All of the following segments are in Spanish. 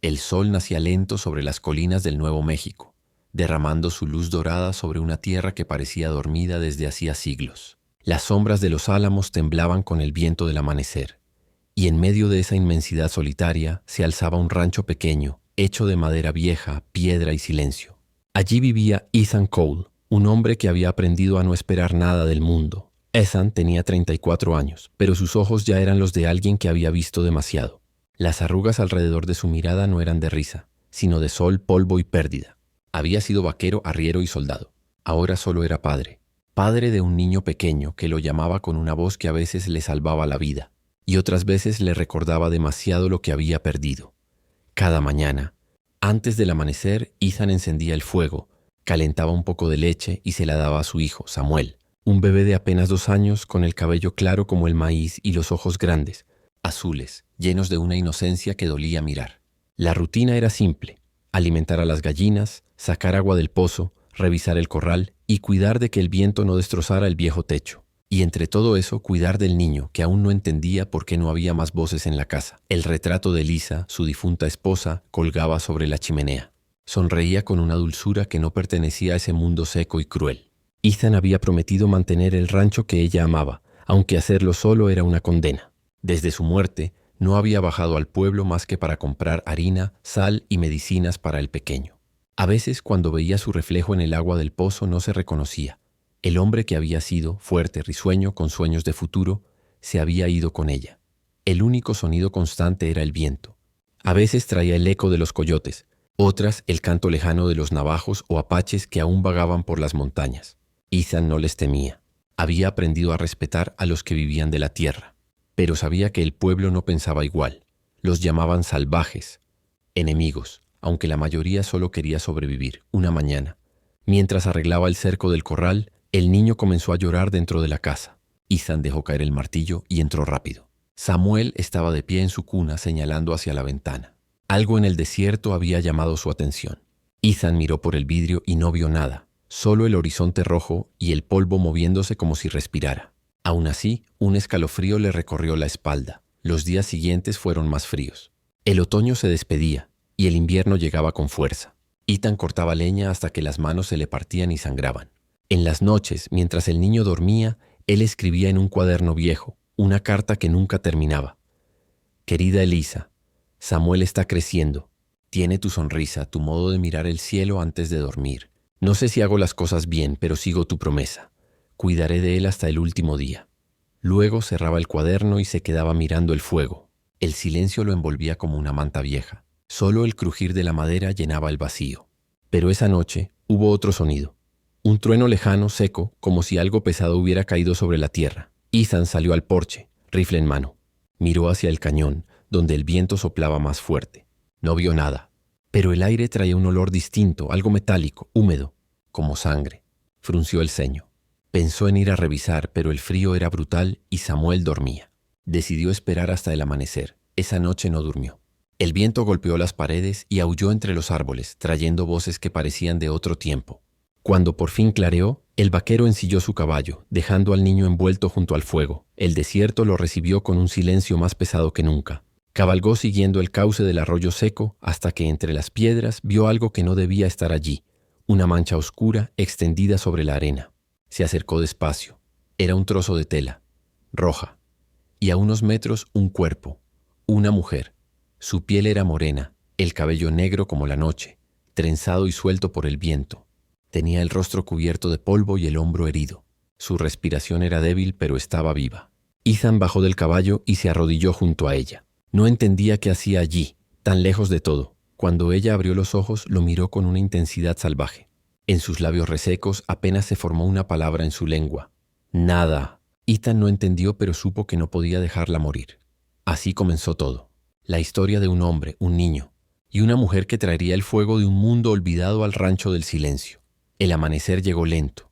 El sol nacía lento sobre las colinas del Nuevo México, derramando su luz dorada sobre una tierra que parecía dormida desde hacía siglos. Las sombras de los álamos temblaban con el viento del amanecer, y en medio de esa inmensidad solitaria se alzaba un rancho pequeño, hecho de madera vieja, piedra y silencio. Allí vivía Ethan Cole, un hombre que había aprendido a no esperar nada del mundo. Ethan tenía 34 años, pero sus ojos ya eran los de alguien que había visto demasiado. Las arrugas alrededor de su mirada no eran de risa, sino de sol, polvo y pérdida. Había sido vaquero, arriero y soldado. Ahora solo era padre. Padre de un niño pequeño que lo llamaba con una voz que a veces le salvaba la vida y otras veces le recordaba demasiado lo que había perdido. Cada mañana, antes del amanecer, Ethan encendía el fuego, calentaba un poco de leche y se la daba a su hijo, Samuel, un bebé de apenas 2 años con el cabello claro como el maíz y los ojos grandes, azules, llenos de una inocencia que dolía mirar. La rutina era simple: alimentar a las gallinas, sacar agua del pozo, revisar el corral y cuidar de que el viento no destrozara el viejo techo. Y entre todo eso, cuidar del niño, que aún no entendía por qué no había más voces en la casa. El retrato de Lisa, su difunta esposa, colgaba sobre la chimenea. Sonreía con una dulzura que no pertenecía a ese mundo seco y cruel. Ethan había prometido mantener el rancho que ella amaba, aunque hacerlo solo era una condena. Desde su muerte, no había bajado al pueblo más que para comprar harina, sal y medicinas para el pequeño. A veces, cuando veía su reflejo en el agua del pozo, no se reconocía. El hombre que había sido, fuerte, risueño, con sueños de futuro, se había ido con ella. El único sonido constante era el viento. A veces traía el eco de los coyotes, otras el canto lejano de los navajos o apaches que aún vagaban por las montañas. Ethan no les temía. Había aprendido a respetar a los que vivían de la tierra, pero sabía que el pueblo no pensaba igual. Los llamaban salvajes, enemigos, aunque la mayoría solo quería sobrevivir. Una mañana, mientras arreglaba el cerco del corral, el niño comenzó a llorar dentro de la casa. Ethan dejó caer el martillo y entró rápido. Samuel estaba de pie en su cuna señalando hacia la ventana. Algo en el desierto había llamado su atención. Ethan miró por el vidrio y no vio nada, solo el horizonte rojo y el polvo moviéndose como si respirara. Aún así, un escalofrío le recorrió la espalda. Los días siguientes fueron más fríos. El otoño se despedía y el invierno llegaba con fuerza. Ethan cortaba leña hasta que las manos se le partían y sangraban. En las noches, mientras el niño dormía, él escribía en un cuaderno viejo, una carta que nunca terminaba. Querida Elisa, Samuel está creciendo. Tiene tu sonrisa, tu modo de mirar el cielo antes de dormir. No sé si hago las cosas bien, pero sigo tu promesa. Cuidaré de él hasta el último día. Luego cerraba el cuaderno y se quedaba mirando el fuego. El silencio lo envolvía como una manta vieja. Solo el crujir de la madera llenaba el vacío. Pero esa noche hubo otro sonido. Un trueno lejano, seco, como si algo pesado hubiera caído sobre la tierra. Ethan salió al porche, rifle en mano. Miró hacia el cañón, donde el viento soplaba más fuerte. No vio nada, pero el aire traía un olor distinto, algo metálico, húmedo, como sangre. Frunció el ceño. Pensó en ir a revisar, pero el frío era brutal y Samuel dormía. Decidió esperar hasta el amanecer. Esa noche no durmió. El viento golpeó las paredes y aulló entre los árboles, trayendo voces que parecían de otro tiempo. Cuando por fin clareó, el vaquero ensilló su caballo, dejando al niño envuelto junto al fuego. El desierto lo recibió con un silencio más pesado que nunca. Cabalgó siguiendo el cauce del arroyo seco hasta que entre las piedras vio algo que no debía estar allí, una mancha oscura extendida sobre la arena. Se acercó despacio. Era un trozo de tela, roja, y a unos metros un cuerpo, una mujer. Su piel era morena, el cabello negro como la noche, trenzado y suelto por el viento. Tenía el rostro cubierto de polvo y el hombro herido. Su respiración era débil, pero estaba viva. Ethan bajó del caballo y se arrodilló junto a ella. No entendía qué hacía allí, tan lejos de todo. Cuando ella abrió los ojos, lo miró con una intensidad salvaje. En sus labios resecos apenas se formó una palabra en su lengua. Nada. Ethan no entendió, pero supo que no podía dejarla morir. Así comenzó todo. La historia de un hombre, un niño, y una mujer que traería el fuego de un mundo olvidado al rancho del silencio. El amanecer llegó lento,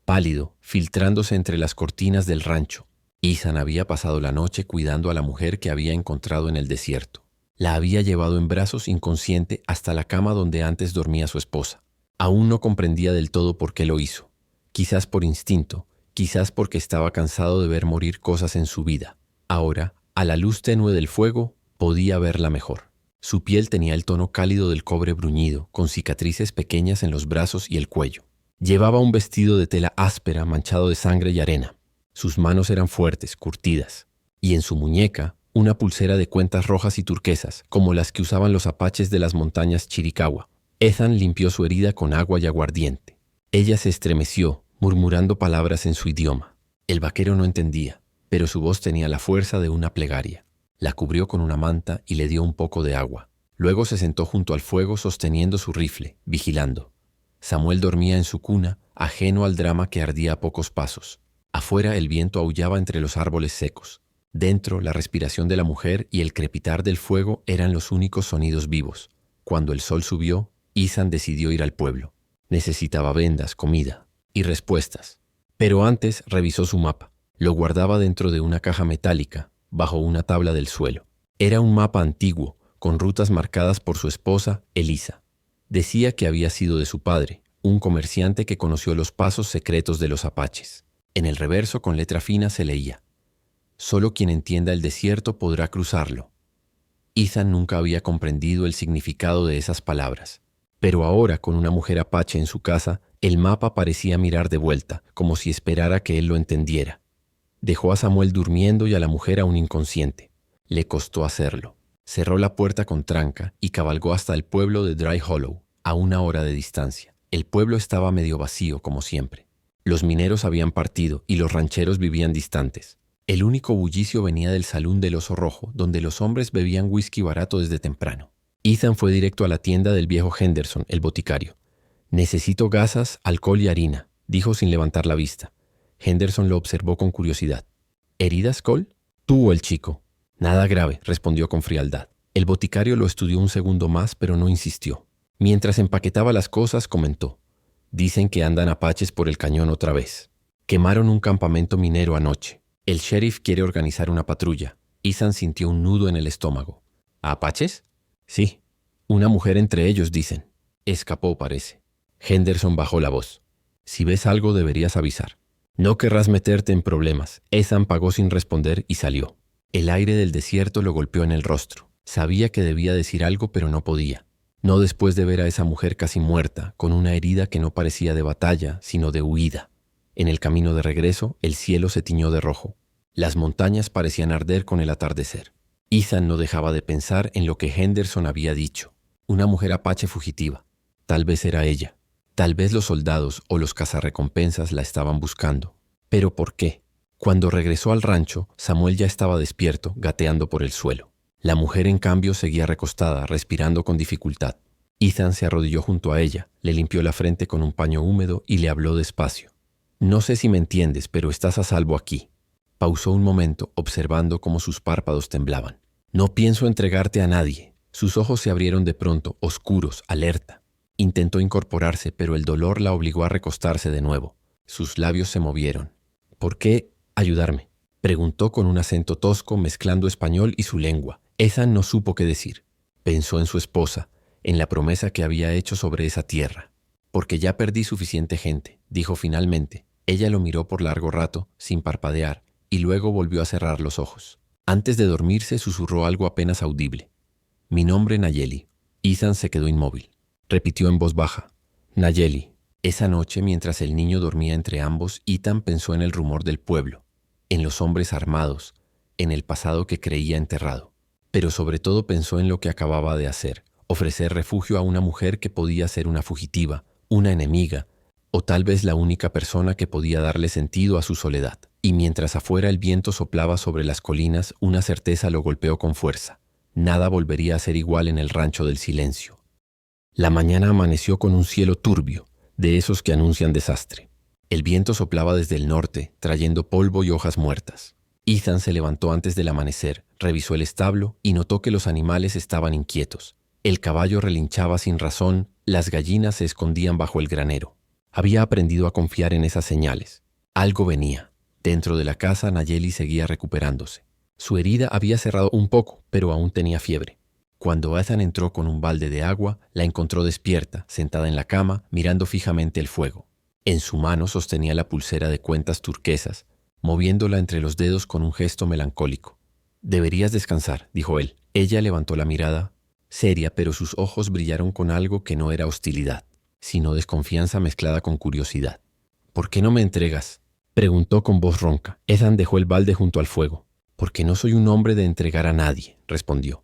pálido, filtrándose entre las cortinas del rancho. Ethan había pasado la noche cuidando a la mujer que había encontrado en el desierto. La había llevado en brazos inconsciente hasta la cama donde antes dormía su esposa. Aún no comprendía del todo por qué lo hizo. Quizás por instinto, quizás porque estaba cansado de ver morir cosas en su vida. Ahora, a la luz tenue del fuego, podía verla mejor. Su piel tenía el tono cálido del cobre bruñido, con cicatrices pequeñas en los brazos y el cuello. Llevaba un vestido de tela áspera manchado de sangre y arena. Sus manos eran fuertes, curtidas, y en su muñeca una pulsera de cuentas rojas y turquesas, como las que usaban los apaches de las montañas Chiricahua. Ethan limpió su herida con agua y aguardiente. Ella se estremeció, murmurando palabras en su idioma. El vaquero no entendía, pero su voz tenía la fuerza de una plegaria. La cubrió con una manta y le dio un poco de agua. Luego se sentó junto al fuego sosteniendo su rifle, vigilando. Samuel dormía en su cuna, ajeno al drama que ardía a pocos pasos. Afuera el viento aullaba entre los árboles secos. Dentro, la respiración de la mujer y el crepitar del fuego eran los únicos sonidos vivos. Cuando el sol subió, Ethan decidió ir al pueblo. Necesitaba vendas, comida y respuestas. Pero antes revisó su mapa. Lo guardaba dentro de una caja metálica, bajo una tabla del suelo. Era un mapa antiguo, con rutas marcadas por su esposa, Elisa. Decía que había sido de su padre, un comerciante que conoció los pasos secretos de los apaches. En el reverso, con letra fina, se leía: «Solo quien entienda el desierto podrá cruzarlo». Ethan nunca había comprendido el significado de esas palabras. Pero ahora, con una mujer apache en su casa, el mapa parecía mirar de vuelta, como si esperara que él lo entendiera. Dejó a Samuel durmiendo y a la mujer aún inconsciente. Le costó hacerlo. Cerró la puerta con tranca y cabalgó hasta el pueblo de Dry Hollow, a 1 hora de distancia. El pueblo estaba medio vacío, como siempre. Los mineros habían partido y los rancheros vivían distantes. El único bullicio venía del salón del Oso Rojo, donde los hombres bebían whisky barato desde temprano. Ethan fue directo a la tienda del viejo Henderson, el boticario. «Necesito gasas, alcohol y harina», dijo sin levantar la vista. Henderson lo observó con curiosidad. «¿Heridas, Cole?», tuvo el chico. «Nada grave», respondió con frialdad. El boticario lo estudió un segundo más, pero no insistió. Mientras empaquetaba las cosas, comentó: «Dicen que andan apaches por el cañón otra vez. Quemaron un campamento minero anoche. El sheriff quiere organizar una patrulla». Ethan sintió un nudo en el estómago. «¿Apaches?». «Sí. Una mujer entre ellos, dicen. Escapó, parece». Henderson bajó la voz. «Si ves algo, deberías avisar. No querrás meterte en problemas». Ethan pagó sin responder y salió. El aire del desierto lo golpeó en el rostro. Sabía que debía decir algo, pero no podía. No después de ver a esa mujer casi muerta, con una herida que no parecía de batalla, sino de huida. En el camino de regreso, el cielo se tiñó de rojo. Las montañas parecían arder con el atardecer. Ethan no dejaba de pensar en lo que Henderson había dicho. Una mujer apache fugitiva. Tal vez era ella. Tal vez los soldados o los cazarrecompensas la estaban buscando. ¿Pero por qué? Cuando regresó al rancho, Samuel ya estaba despierto, gateando por el suelo. La mujer, en cambio, seguía recostada, respirando con dificultad. Ethan se arrodilló junto a ella, le limpió la frente con un paño húmedo y le habló despacio. «No sé si me entiendes, pero estás a salvo aquí». Pausó un momento, observando cómo sus párpados temblaban. «No pienso entregarte a nadie». Sus ojos se abrieron de pronto, oscuros, alerta. Intentó incorporarse, pero el dolor la obligó a recostarse de nuevo. Sus labios se movieron. «¿Por qué ayudarme?», preguntó con un acento tosco, mezclando español y su lengua. Ethan no supo qué decir. Pensó en su esposa, en la promesa que había hecho sobre esa tierra. «Porque ya perdí suficiente gente», dijo finalmente. Ella lo miró por largo rato, sin parpadear, y luego volvió a cerrar los ojos. Antes de dormirse, susurró algo apenas audible. «Mi nombre, Nayeli». Ethan se quedó inmóvil. Repitió en voz baja: «Nayeli». Esa noche, mientras el niño dormía entre ambos, Ethan pensó en el rumor del pueblo, en los hombres armados, en el pasado que creía enterrado. Pero sobre todo pensó en lo que acababa de hacer: ofrecer refugio a una mujer que podía ser una fugitiva, una enemiga, o tal vez la única persona que podía darle sentido a su soledad. Y mientras afuera el viento soplaba sobre las colinas, una certeza lo golpeó con fuerza. Nada volvería a ser igual en el rancho del silencio. La mañana amaneció con un cielo turbio, de esos que anuncian desastre. El viento soplaba desde el norte, trayendo polvo y hojas muertas. Ethan se levantó antes del amanecer, revisó el establo y notó que los animales estaban inquietos. El caballo relinchaba sin razón, las gallinas se escondían bajo el granero. Había aprendido a confiar en esas señales. Algo venía. Dentro de la casa, Nayeli seguía recuperándose. Su herida había cerrado un poco, pero aún tenía fiebre. Cuando Ethan entró con un balde de agua, la encontró despierta, sentada en la cama, mirando fijamente el fuego. En su mano sostenía la pulsera de cuentas turquesas, moviéndola entre los dedos con un gesto melancólico. «Deberías descansar», dijo él. Ella levantó la mirada. seria, pero sus ojos brillaron con algo que no era hostilidad, sino desconfianza mezclada con curiosidad. «¿Por qué no me entregas?», preguntó con voz ronca. Ethan dejó el balde junto al fuego. «Porque no soy un hombre de entregar a nadie», respondió.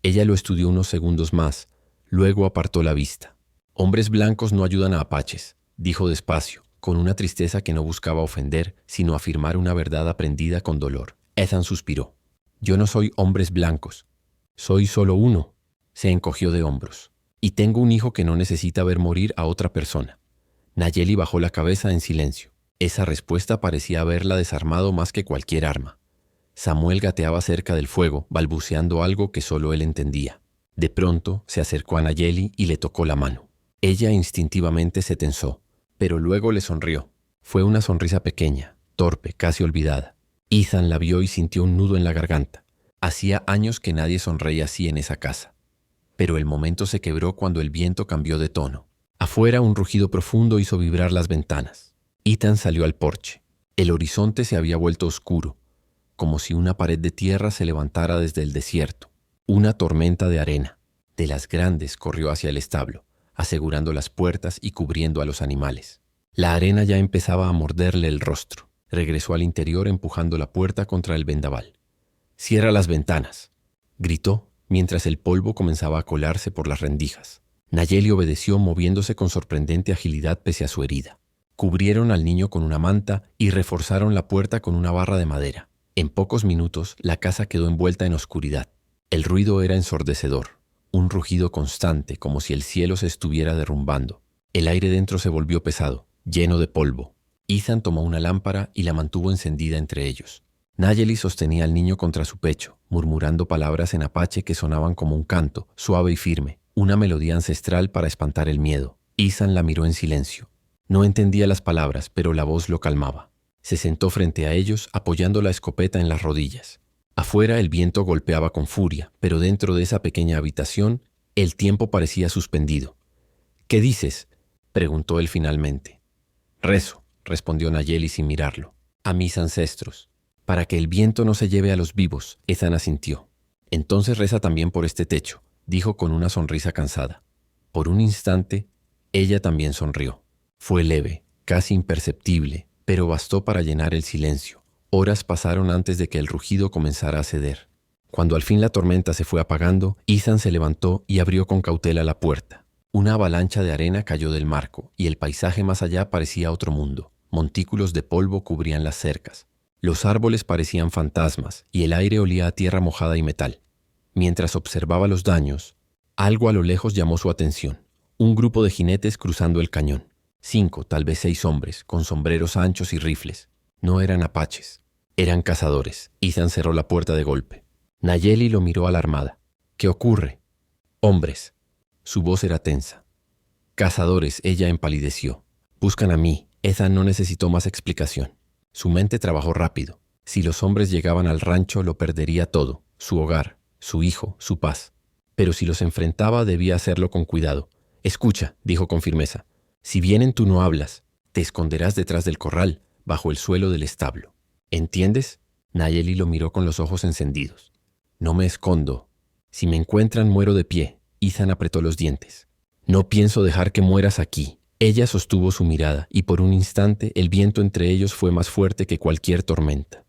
Ella lo estudió unos segundos más, luego apartó la vista. «Hombres blancos no ayudan a apaches», dijo despacio, con una tristeza que no buscaba ofender, sino afirmar una verdad aprendida con dolor. Ethan suspiró. «Yo no soy hombres blancos. Soy solo uno». Se encogió de hombros. «Y tengo un hijo que no necesita ver morir a otra persona». Nayeli bajó la cabeza en silencio. Esa respuesta parecía haberla desarmado más que cualquier arma. Samuel gateaba cerca del fuego, balbuceando algo que solo él entendía. De pronto se acercó a Nayeli y le tocó la mano. Ella instintivamente se tensó, pero luego le sonrió. Fue una sonrisa pequeña, torpe, casi olvidada. Ethan la vio y sintió un nudo en la garganta. Hacía años que nadie sonreía así en esa casa. Pero el momento se quebró cuando el viento cambió de tono. Afuera un rugido profundo hizo vibrar las ventanas. Ethan salió al porche. El horizonte se había vuelto oscuro, como si una pared de tierra se levantara desde el desierto. Una tormenta de arena, de las grandes, corrió hacia el establo, asegurando las puertas y cubriendo a los animales. La arena ya empezaba a morderle el rostro. Regresó al interior empujando la puerta contra el vendaval. «Cierra las ventanas», gritó, mientras el polvo comenzaba a colarse por las rendijas. Nayeli obedeció moviéndose con sorprendente agilidad pese a su herida. Cubrieron al niño con una manta y reforzaron la puerta con una barra de madera. En pocos minutos, la casa quedó envuelta en oscuridad. El ruido era ensordecedor, un rugido constante como si el cielo se estuviera derrumbando. El aire dentro se volvió pesado, lleno de polvo. Ethan tomó una lámpara y la mantuvo encendida entre ellos. Nayeli sostenía al niño contra su pecho, murmurando palabras en apache que sonaban como un canto, suave y firme, una melodía ancestral para espantar el miedo. Ethan la miró en silencio. No entendía las palabras, pero la voz lo calmaba. Se sentó frente a ellos, apoyando la escopeta en las rodillas. Afuera el viento golpeaba con furia, pero dentro de esa pequeña habitación, el tiempo parecía suspendido. «¿Qué dices?», preguntó él finalmente. «Rezo», respondió Nayeli sin mirarlo. «A mis ancestros. Para que el viento no se lleve a los vivos», Ethan asintió. «Entonces reza también por este techo», dijo con una sonrisa cansada. Por un instante, ella también sonrió. Fue leve, casi imperceptible, pero bastó para llenar el silencio. Horas pasaron antes de que el rugido comenzara a ceder. Cuando al fin la tormenta se fue apagando, Ethan se levantó y abrió con cautela la puerta. Una avalancha de arena cayó del marco, y el paisaje más allá parecía otro mundo. Montículos de polvo cubrían las cercas. Los árboles parecían fantasmas, y el aire olía a tierra mojada y metal. Mientras observaba los daños, algo a lo lejos llamó su atención. Un grupo de jinetes cruzando el cañón. 5, tal vez 6 hombres, con sombreros anchos y rifles. No eran apaches, eran cazadores. Ethan cerró la puerta de golpe. Nayeli lo miró alarmada. «¿Qué ocurre?» «Hombres». Su voz era tensa. «Cazadores», ella empalideció. «Buscan a mí». Ethan no necesitó más explicación. Su mente trabajó rápido. Si los hombres llegaban al rancho, lo perdería todo: su hogar, su hijo, su paz. Pero si los enfrentaba, debía hacerlo con cuidado. «Escucha», dijo con firmeza. «Si vienen, tú no hablas. Te esconderás detrás del corral, bajo el suelo del establo. ¿Entiendes?» Nayeli lo miró con los ojos encendidos. «No me escondo. Si me encuentran, muero de pie». Ethan apretó los dientes. «No pienso dejar que mueras aquí». Ella sostuvo su mirada, y por un instante el viento entre ellos fue más fuerte que cualquier tormenta.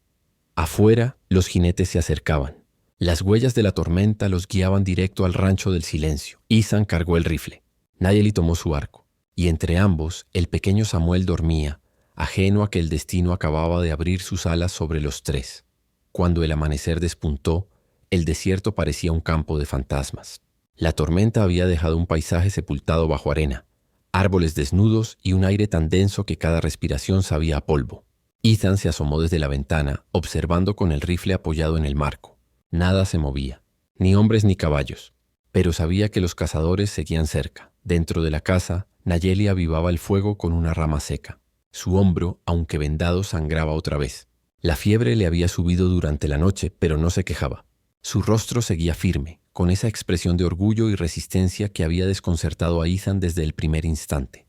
Afuera, los jinetes se acercaban. Las huellas de la tormenta los guiaban directo al rancho del silencio. Ethan cargó el rifle. Nayeli tomó su arco. Y entre ambos, el pequeño Samuel dormía, ajeno a que el destino acababa de abrir sus alas sobre los tres. Cuando el amanecer despuntó, el desierto parecía un campo de fantasmas. La tormenta había dejado un paisaje sepultado bajo arena, árboles desnudos y un aire tan denso que cada respiración sabía a polvo. Ethan se asomó desde la ventana, observando con el rifle apoyado en el marco. Nada se movía, ni hombres ni caballos, pero sabía que los cazadores seguían cerca. Dentro de la casa, Nayeli avivaba el fuego con una rama seca. Su hombro, aunque vendado, sangraba otra vez. La fiebre le había subido durante la noche, pero no se quejaba. Su rostro seguía firme, con esa expresión de orgullo y resistencia que había desconcertado a Ethan desde el primer instante.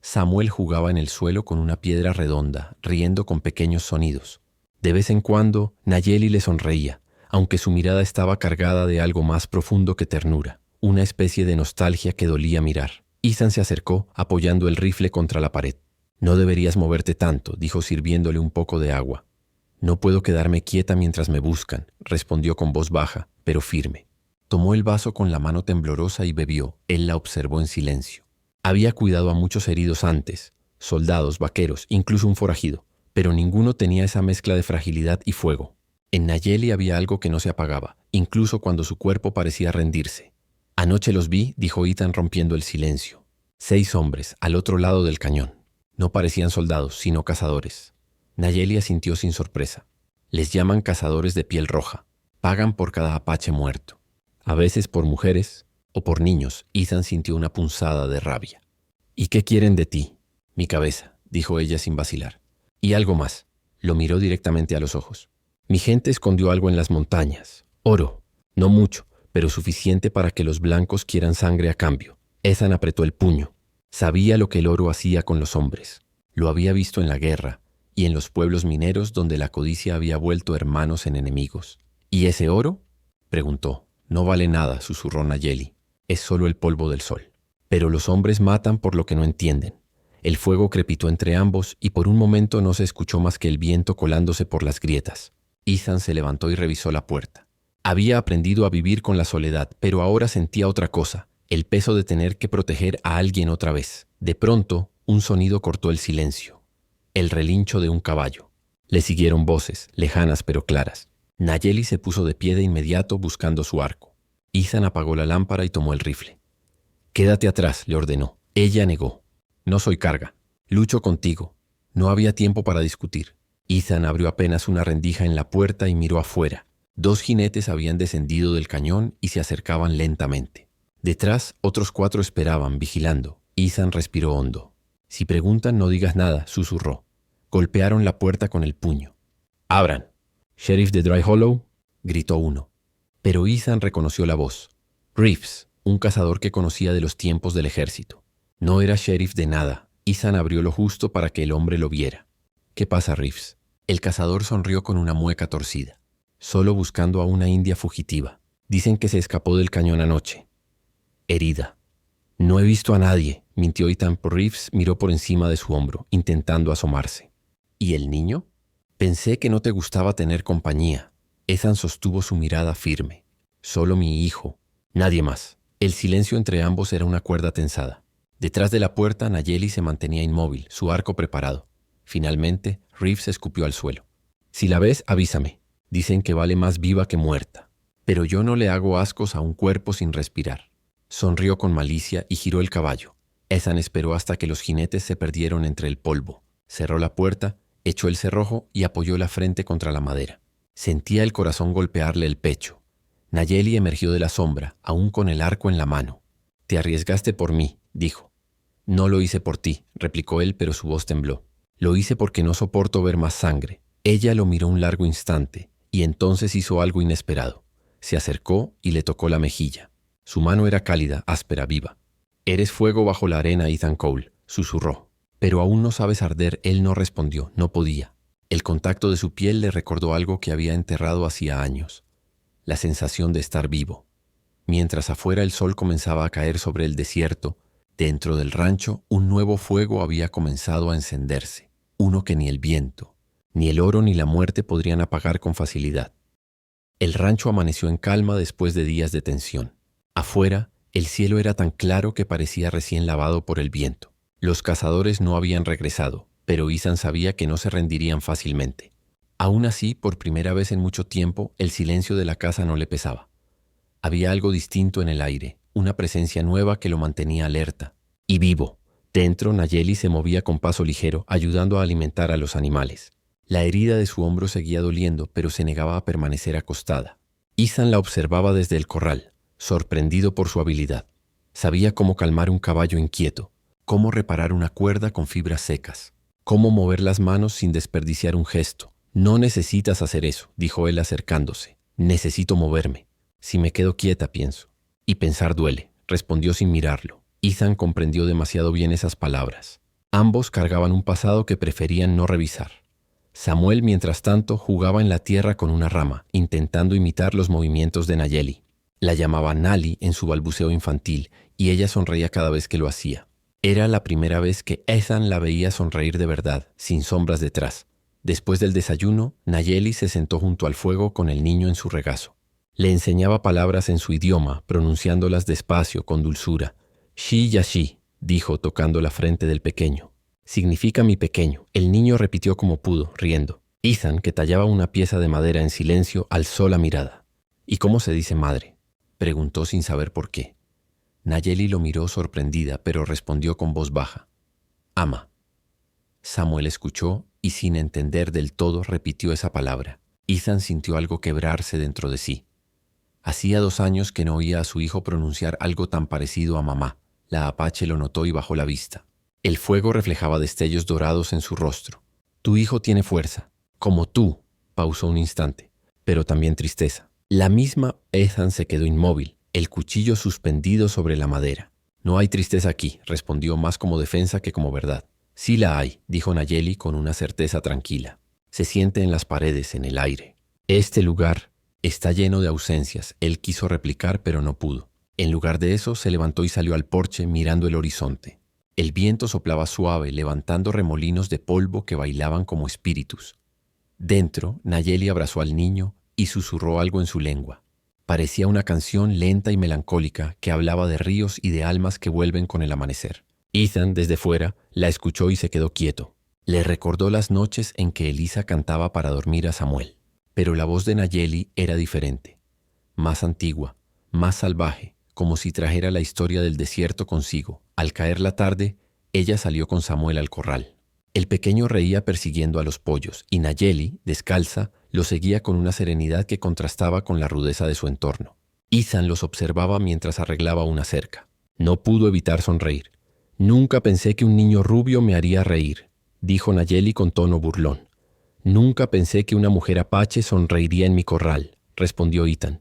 Samuel jugaba en el suelo con una piedra redonda, riendo con pequeños sonidos. De vez en cuando, Nayeli le sonreía, aunque su mirada estaba cargada de algo más profundo que ternura, una especie de nostalgia que dolía mirar. Ethan se acercó, apoyando el rifle contra la pared. «No deberías moverte tanto», dijo sirviéndole un poco de agua. «No puedo quedarme quieta mientras me buscan», respondió con voz baja, pero firme. Tomó el vaso con la mano temblorosa y bebió. Él la observó en silencio. Había cuidado a muchos heridos antes, soldados, vaqueros, incluso un forajido, pero ninguno tenía esa mezcla de fragilidad y fuego. En Nayeli había algo que no se apagaba, incluso cuando su cuerpo parecía rendirse. «Anoche los vi», dijo Ethan rompiendo el silencio. 6 hombres, al otro lado del cañón. No parecían soldados, sino cazadores. Nayeli asintió sin sorpresa. «Les llaman cazadores de piel roja. Pagan por cada apache muerto. A veces por mujeres o por niños». Ethan sintió una punzada de rabia. «¿Y qué quieren de ti?» «Mi cabeza», dijo ella sin vacilar. «Y algo más». Lo miró directamente a los ojos. «Mi gente escondió algo en las montañas. Oro. No mucho, pero suficiente para que los blancos quieran sangre a cambio». Ethan apretó el puño. Sabía lo que el oro hacía con los hombres. Lo había visto en la guerra y en los pueblos mineros donde la codicia había vuelto hermanos en enemigos. «¿Y ese oro?», preguntó. «No vale nada», susurró Nayeli. «Es solo el polvo del sol». «Pero los hombres matan por lo que no entienden». El fuego crepitó entre ambos y por un momento no se escuchó más que el viento colándose por las grietas. Ethan se levantó y revisó la puerta. Había aprendido a vivir con la soledad, pero ahora sentía otra cosa, el peso de tener que proteger a alguien otra vez. De pronto, un sonido cortó el silencio. El relincho de un caballo. Le siguieron voces, lejanas pero claras. Nayeli se puso de pie de inmediato buscando su arco. Ethan apagó la lámpara y tomó el rifle. «Quédate atrás», le ordenó. Ella negó. «No soy carga. Lucho contigo». No había tiempo para discutir. Ethan abrió apenas una rendija en la puerta y miró afuera. 2 jinetes habían descendido del cañón y se acercaban lentamente. Detrás, otros 4 esperaban, vigilando. Ethan respiró hondo. «Si preguntan, no digas nada», susurró. Golpearon la puerta con el puño. «Abran». «¿Sheriff de Dry Hollow?», gritó uno. Pero Ethan reconoció la voz. Reeves, un cazador que conocía de los tiempos del ejército. No era sheriff de nada. Ethan abrió lo justo para que el hombre lo viera. «¿Qué pasa, Reeves?». El cazador sonrió con una mueca torcida. «Solo buscando a una india fugitiva. Dicen que se escapó del cañón anoche. Herida». «No he visto a nadie», mintió Ethan. Reeves miró por encima de su hombro, intentando asomarse. «¿Y el niño?». «Pensé que no te gustaba tener compañía». Ethan sostuvo su mirada firme. «Solo mi hijo. Nadie más». El silencio entre ambos era una cuerda tensada. Detrás de la puerta, Nayeli se mantenía inmóvil, su arco preparado. Finalmente, Reeves escupió al suelo. «Si la ves, avísame. Dicen que vale más viva que muerta. Pero yo no le hago ascos a un cuerpo sin respirar». Sonrió con malicia y giró el caballo. Ethan esperó hasta que los jinetes se perdieron entre el polvo. Cerró la puerta, echó el cerrojo y apoyó la frente contra la madera. Sentía el corazón golpearle el pecho. Nayeli emergió de la sombra, aún con el arco en la mano. «Te arriesgaste por mí», dijo. «No lo hice por ti», replicó él, pero su voz tembló. «Lo hice porque no soporto ver más sangre». Ella lo miró un largo instante, y entonces hizo algo inesperado. Se acercó y le tocó la mejilla. Su mano era cálida, áspera, viva. «Eres fuego bajo la arena, Ethan Cole», susurró. «Pero aún no sabes arder». Él no respondió, no podía. El contacto de su piel le recordó algo que había enterrado hacía años. La sensación de estar vivo. Mientras afuera el sol comenzaba a caer sobre el desierto, dentro del rancho un nuevo fuego había comenzado a encenderse. Uno que ni el viento, ni el oro ni la muerte podrían apagar con facilidad. El rancho amaneció en calma después de días de tensión. Afuera, el cielo era tan claro que parecía recién lavado por el viento. Los cazadores no habían regresado, pero Ethan sabía que no se rendirían fácilmente. Aún así, por primera vez en mucho tiempo, el silencio de la casa no le pesaba. Había algo distinto en el aire, una presencia nueva que lo mantenía alerta y vivo. Dentro, Nayeli se movía con paso ligero, ayudando a alimentar a los animales. La herida de su hombro seguía doliendo, pero se negaba a permanecer acostada. Ethan la observaba desde el corral, sorprendido por su habilidad. Sabía cómo calmar un caballo inquieto, cómo reparar una cuerda con fibras secas, cómo mover las manos sin desperdiciar un gesto. «No necesitas hacer eso», dijo él acercándose. «Necesito moverme. Si me quedo quieta, pienso». «Y pensar duele», respondió sin mirarlo. Ethan comprendió demasiado bien esas palabras. Ambos cargaban un pasado que preferían no revisar. Samuel, mientras tanto, jugaba en la tierra con una rama, intentando imitar los movimientos de Nayeli. La llamaba Nali en su balbuceo infantil, y ella sonreía cada vez que lo hacía. Era la primera vez que Ethan la veía sonreír de verdad, sin sombras detrás. Después del desayuno, Nayeli se sentó junto al fuego con el niño en su regazo. Le enseñaba palabras en su idioma, pronunciándolas despacio, con dulzura. Shi Yashi, dijo, tocando la frente del pequeño. Significa mi pequeño. El niño repitió como pudo, riendo. Ethan, que tallaba una pieza de madera en silencio, alzó la mirada. ¿Y cómo se dice madre?, preguntó sin saber por qué. Nayeli lo miró sorprendida, pero respondió con voz baja. Ama. Samuel escuchó y sin entender del todo repitió esa palabra. Ethan sintió algo quebrarse dentro de sí. Hacía 2 años que no oía a su hijo pronunciar algo tan parecido a mamá. La apache lo notó y bajó la vista. El fuego reflejaba destellos dorados en su rostro. Tu hijo tiene fuerza, como tú, pausó un instante, pero también tristeza. La misma Ethan se quedó inmóvil, el cuchillo suspendido sobre la madera. No hay tristeza aquí, respondió más como defensa que como verdad. Sí la hay, dijo Nayeli con una certeza tranquila. Se siente en las paredes, en el aire. Este lugar está lleno de ausencias, él quiso replicar pero no pudo. En lugar de eso, se levantó y salió al porche mirando el horizonte. El viento soplaba suave, levantando remolinos de polvo que bailaban como espíritus. Dentro, Nayeli abrazó al niño y susurró algo en su lengua. Parecía una canción lenta y melancólica que hablaba de ríos y de almas que vuelven con el amanecer. Ethan, desde fuera, la escuchó y se quedó quieto. Le recordó las noches en que Elisa cantaba para dormir a Samuel. Pero la voz de Nayeli era diferente, más antigua, más salvaje, como si trajera la historia del desierto consigo. Al caer la tarde, ella salió con Samuel al corral. El pequeño reía persiguiendo a los pollos y Nayeli, descalza, lo seguía con una serenidad que contrastaba con la rudeza de su entorno. Ethan los observaba mientras arreglaba una cerca. No pudo evitar sonreír. Nunca pensé que un niño rubio me haría reír, dijo Nayeli con tono burlón. Nunca pensé que una mujer apache sonreiría en mi corral, respondió Ethan.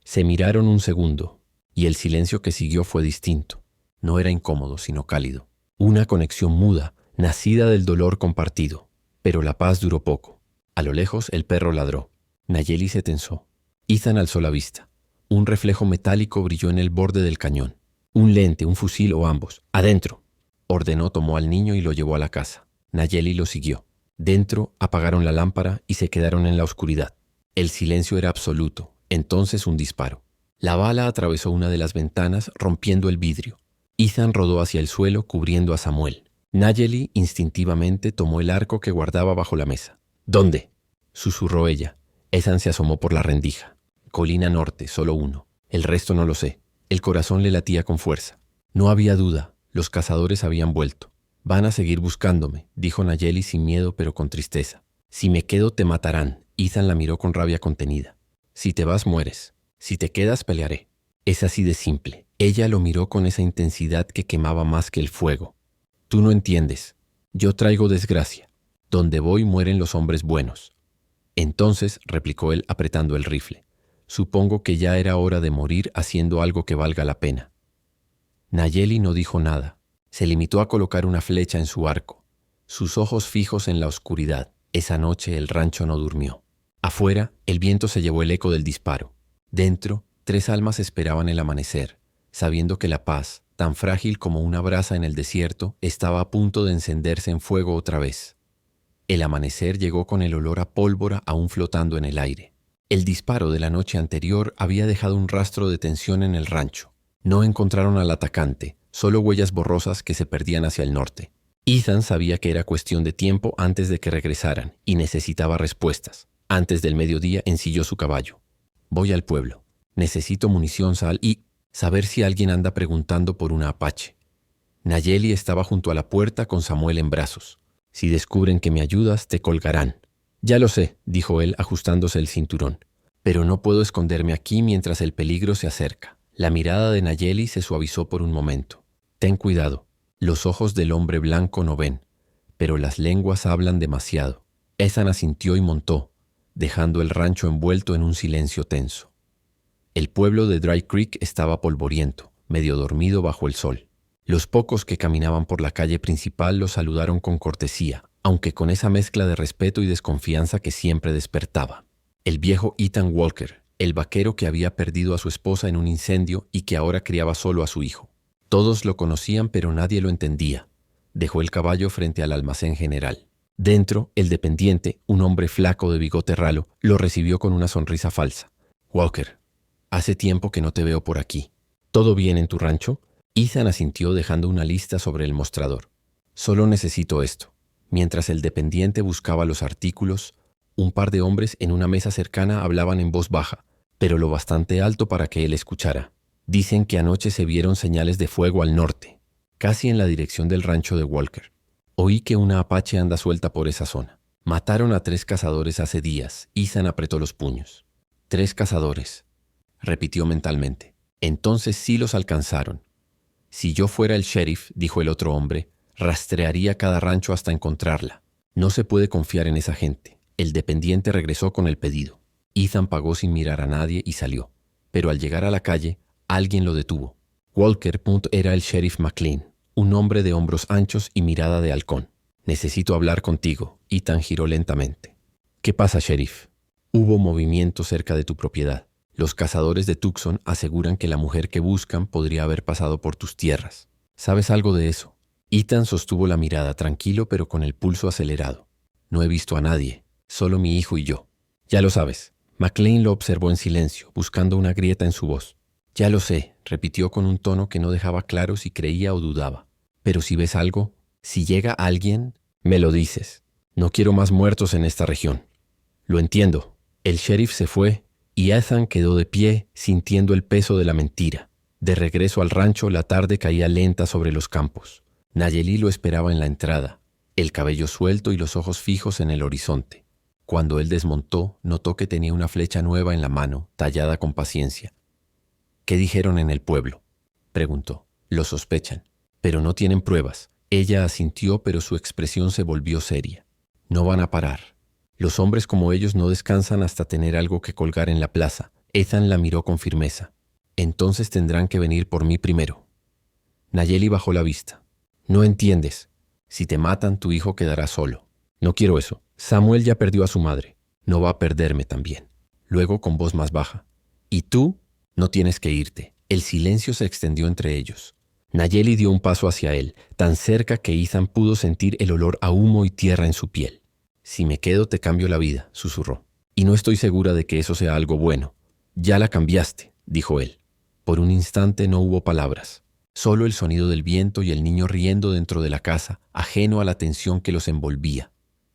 Se miraron un segundo, y el silencio que siguió fue distinto. No era incómodo, sino cálido. Una conexión muda, nacida del dolor compartido. Pero la paz duró poco. A lo lejos el perro ladró. Nayeli se tensó. Ethan alzó la vista. Un reflejo metálico brilló en el borde del cañón. Un lente, un fusil o ambos. ¡Adentro!, ordenó, tomó al niño y lo llevó a la casa. Nayeli lo siguió. Dentro apagaron la lámpara y se quedaron en la oscuridad. El silencio era absoluto. Entonces un disparo. La bala atravesó una de las ventanas, rompiendo el vidrio. Ethan rodó hacia el suelo, cubriendo a Samuel. Nayeli instintivamente tomó el arco que guardaba bajo la mesa. ¿Dónde?, susurró ella. Ethan se asomó por la rendija. Colina norte, solo uno. El resto no lo sé. El corazón le latía con fuerza. No había duda. Los cazadores habían vuelto. Van a seguir buscándome, dijo Nayeli sin miedo pero con tristeza. Si me quedo te matarán. Ethan la miró con rabia contenida. Si te vas mueres. Si te quedas pelearé. Es así de simple. Ella lo miró con esa intensidad que quemaba más que el fuego. Tú no entiendes. Yo traigo desgracia. Donde voy mueren los hombres buenos. Entonces, replicó él apretando el rifle, supongo que ya era hora de morir haciendo algo que valga la pena. Nayeli no dijo nada. Se limitó a colocar una flecha en su arco, sus ojos fijos en la oscuridad. Esa noche el rancho no durmió. Afuera, el viento se llevó el eco del disparo. Dentro, 3 almas esperaban el amanecer, sabiendo que la paz, tan frágil como una brasa en el desierto, estaba a punto de encenderse en fuego otra vez. El amanecer llegó con el olor a pólvora aún flotando en el aire. El disparo de la noche anterior había dejado un rastro de tensión en el rancho. No encontraron al atacante, solo huellas borrosas que se perdían hacia el norte. Ethan sabía que era cuestión de tiempo antes de que regresaran y necesitaba respuestas. Antes del mediodía ensilló su caballo. Voy al pueblo. Necesito munición, sal y saber si alguien anda preguntando por una apache. Nayeli estaba junto a la puerta con Samuel en brazos. Si descubren que me ayudas, te colgarán. Ya lo sé, dijo él ajustándose el cinturón. Pero no puedo esconderme aquí mientras el peligro se acerca. La mirada de Nayeli se suavizó por un momento. Ten cuidado. Los ojos del hombre blanco no ven, pero las lenguas hablan demasiado. Ethan asintió y montó, dejando el rancho envuelto en un silencio tenso. El pueblo de Dry Creek estaba polvoriento, medio dormido bajo el sol. Los pocos que caminaban por la calle principal lo saludaron con cortesía, aunque con esa mezcla de respeto y desconfianza que siempre despertaba. El viejo Ethan Walker, el vaquero que había perdido a su esposa en un incendio y que ahora criaba solo a su hijo. Todos lo conocían, pero nadie lo entendía. Dejó el caballo frente al almacén general. Dentro, el dependiente, un hombre flaco de bigote ralo, lo recibió con una sonrisa falsa. «Walker, hace tiempo que no te veo por aquí. ¿Todo bien en tu rancho?» Ethan asintió dejando una lista sobre el mostrador. «Solo necesito esto». Mientras el dependiente buscaba los artículos, un par de hombres en una mesa cercana hablaban en voz baja, pero lo bastante alto para que él escuchara. «Dicen que anoche se vieron señales de fuego al norte, casi en la dirección del rancho de Walker. Oí que una apache anda suelta por esa zona. Mataron a 3 cazadores hace días». Ethan apretó los puños. «3 cazadores», repitió mentalmente. «Entonces sí los alcanzaron. Si yo fuera el sheriff», dijo el otro hombre, «rastrearía cada rancho hasta encontrarla. No se puede confiar en esa gente». El dependiente regresó con el pedido. Ethan pagó sin mirar a nadie y salió. Pero al llegar a la calle, alguien lo detuvo. Walker era el sheriff McLean, un hombre de hombros anchos y mirada de halcón. «Necesito hablar contigo». Ethan giró lentamente. «¿Qué pasa, sheriff?» «Hubo movimiento cerca de tu propiedad. Los cazadores de Tucson aseguran que la mujer que buscan podría haber pasado por tus tierras. ¿Sabes algo de eso?» Ethan sostuvo la mirada tranquilo pero con el pulso acelerado. «No he visto a nadie, solo mi hijo y yo». «Ya lo sabes». McLean lo observó en silencio, buscando una grieta en su voz. «Ya lo sé», repitió con un tono que no dejaba claro si creía o dudaba. «Pero si ves algo, si llega alguien, me lo dices. No quiero más muertos en esta región». «Lo entiendo». El sheriff se fue y Ethan quedó de pie sintiendo el peso de la mentira. De regreso al rancho, la tarde caía lenta sobre los campos. Nayeli lo esperaba en la entrada, el cabello suelto y los ojos fijos en el horizonte. Cuando él desmontó, notó que tenía una flecha nueva en la mano, tallada con paciencia. «¿Qué dijeron en el pueblo?», preguntó. «Lo sospechan, pero no tienen pruebas». Ella asintió, pero su expresión se volvió seria. «No van a parar. Los hombres como ellos no descansan hasta tener algo que colgar en la plaza». Ethan la miró con firmeza. «Entonces tendrán que venir por mí primero». Nayeli bajó la vista. «No entiendes. Si te matan, tu hijo quedará solo. No quiero eso. Samuel ya perdió a su madre. No va a perderme también». Luego, con voz más baja. «Y tú no tienes que irte». El silencio se extendió entre ellos. Nayeli dio un paso hacia él, tan cerca que Ethan pudo sentir el olor a humo y tierra en su piel. «Si me quedo, te cambio la vida», susurró. «Y no estoy segura de que eso sea algo bueno». «Ya la cambiaste», dijo él. Por un instante no hubo palabras. Solo el sonido del viento y el niño riendo dentro de la casa, ajeno a la tensión que los envolvía.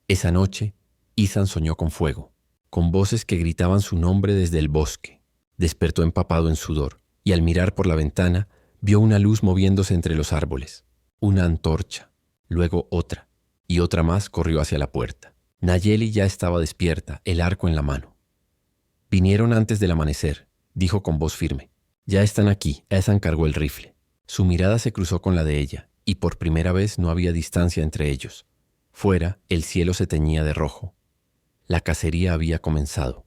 Esa noche, Ethan soñó con fuego, con voces que gritaban su nombre desde el bosque. Despertó empapado en sudor, y al mirar por la ventana, vio una luz moviéndose entre los árboles. Una antorcha, luego otra, y otra más corrió hacia la puerta. Nayeli ya estaba despierta, el arco en la mano. «Vinieron antes del amanecer», dijo con voz firme. «Ya están aquí». Ethan cargó el rifle. Su mirada se cruzó con la de ella, y por primera vez no había distancia entre ellos. Fuera, el cielo se teñía de rojo. La cacería había comenzado.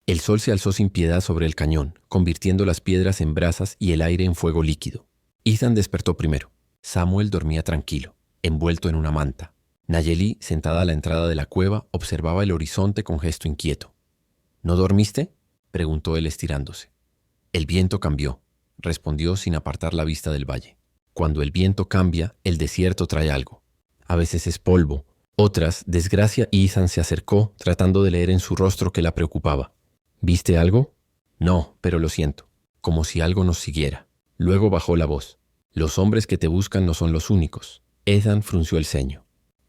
El sol se alzó sin piedad sobre el cañón, convirtiendo las piedras en brasas y el aire en fuego líquido. Ethan despertó primero. Samuel dormía tranquilo, envuelto en una manta. Nayeli, sentada a la entrada de la cueva, observaba el horizonte con gesto inquieto. «¿No dormiste?», preguntó él estirándose. «El viento cambió», respondió sin apartar la vista del valle. Cuando el viento cambia, el desierto trae algo. A veces es polvo, otras, desgracia, y Ethan se acercó, tratando de leer en su rostro que la preocupaba. «¿Viste algo?». «No, pero lo siento», como si algo nos siguiera. Luego bajó la voz. «Los hombres que te buscan no son los únicos». Ethan frunció el ceño.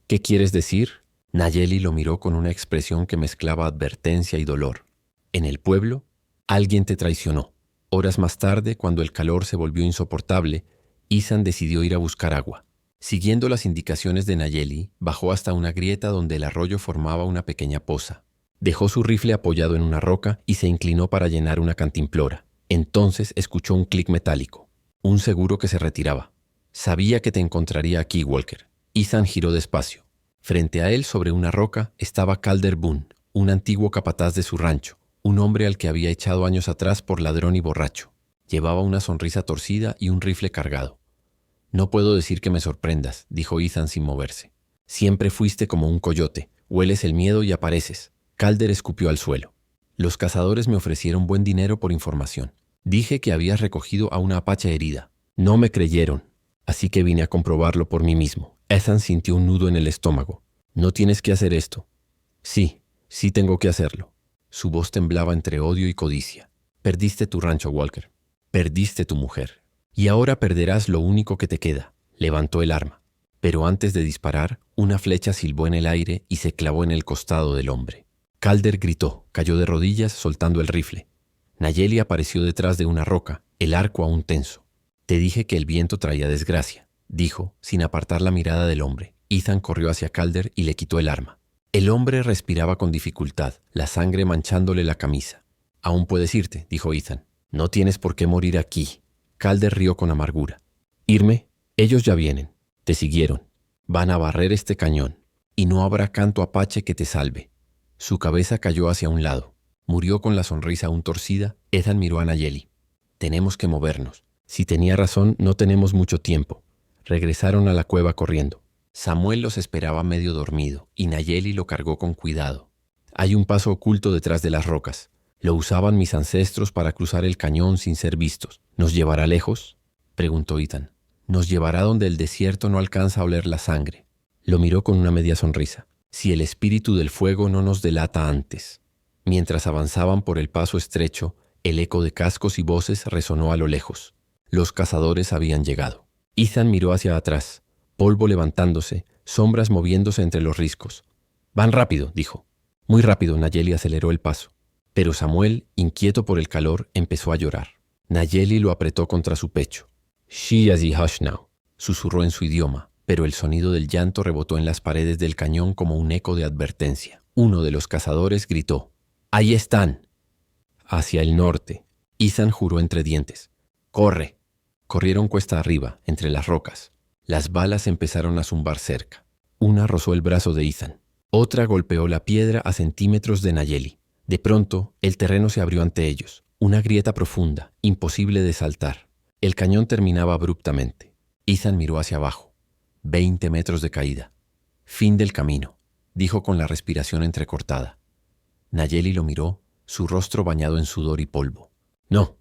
«¿Qué quieres decir?». Nayeli lo miró con una expresión que mezclaba advertencia y dolor. «En el pueblo, alguien te traicionó». Horas más tarde, cuando el calor se volvió insoportable, Ethan decidió ir a buscar agua. Siguiendo las indicaciones de Nayeli, bajó hasta una grieta donde el arroyo formaba una pequeña poza. Dejó su rifle apoyado en una roca y se inclinó para llenar una cantimplora. Entonces escuchó un clic metálico, un seguro que se retiraba. «Sabía que te encontraría aquí, Walker». Ethan giró despacio. Frente a él, sobre una roca, estaba Calder Boone, un antiguo capataz de su rancho, un hombre al que había echado años atrás por ladrón y borracho. Llevaba una sonrisa torcida y un rifle cargado. «No puedo decir que me sorprendas», dijo Ethan sin moverse. Siempre fuiste como un coyote. Hueles el miedo y apareces. Calder escupió al suelo. Los cazadores me ofrecieron buen dinero por información. Dije que habías recogido a una apache herida. No me creyeron, así que vine a comprobarlo por mí mismo. Ethan sintió un nudo en el estómago. No tienes que hacer esto. Sí, sí tengo que hacerlo. Su voz temblaba entre odio y codicia. Perdiste tu rancho, Walker. Perdiste tu mujer. Y ahora perderás lo único que te queda. Levantó el arma. Pero antes de disparar, una flecha silbó en el aire y se clavó en el costado del hombre. Calder gritó, cayó de rodillas soltando el rifle. Nayeli apareció detrás de una roca, el arco aún tenso. Te dije que el viento traía desgracia, dijo, sin apartar la mirada del hombre. Ethan corrió hacia Calder y le quitó el arma. El hombre respiraba con dificultad, la sangre manchándole la camisa. Aún puedes irte, dijo Ethan. No tienes por qué morir aquí. Calder rió con amargura. ¿Irme? Ellos ya vienen. Te siguieron. Van a barrer este cañón. Y no habrá canto apache que te salve. Su cabeza cayó hacia un lado. Murió con la sonrisa aún torcida. Ethan miró a Nayeli. Tenemos que movernos. Si tenía razón, no tenemos mucho tiempo. Regresaron a la cueva corriendo. Samuel los esperaba medio dormido y Nayeli lo cargó con cuidado. Hay un paso oculto detrás de las rocas. Lo usaban mis ancestros para cruzar el cañón sin ser vistos. ¿Nos llevará lejos?, preguntó Ethan. Nos llevará donde el desierto no alcanza a oler la sangre. Lo miró con una media sonrisa. Si el espíritu del fuego no nos delata antes. Mientras avanzaban por el paso estrecho, el eco de cascos y voces resonó a lo lejos. Los cazadores habían llegado. Ethan miró hacia atrás, polvo levantándose, sombras moviéndose entre los riscos. Van rápido, dijo. Muy rápido, Nayeli aceleró el paso. Pero Samuel, inquieto por el calor, empezó a llorar. Nayeli lo apretó contra su pecho. She has hush now, susurró en su idioma, pero el sonido del llanto rebotó en las paredes del cañón como un eco de advertencia. Uno de los cazadores gritó. ¡Ahí están! Hacia el norte. Ethan juró entre dientes. ¡Corre! Corrieron cuesta arriba, entre las rocas. Las balas empezaron a zumbar cerca. Una rozó el brazo de Ethan. Otra golpeó la piedra a centímetros de Nayeli. De pronto, el terreno se abrió ante ellos. Una grieta profunda, imposible de saltar. El cañón terminaba abruptamente. Ethan miró hacia abajo. 20 metros de caída. Fin del camino, dijo con la respiración entrecortada. Nayeli lo miró, su rostro bañado en sudor y polvo. No,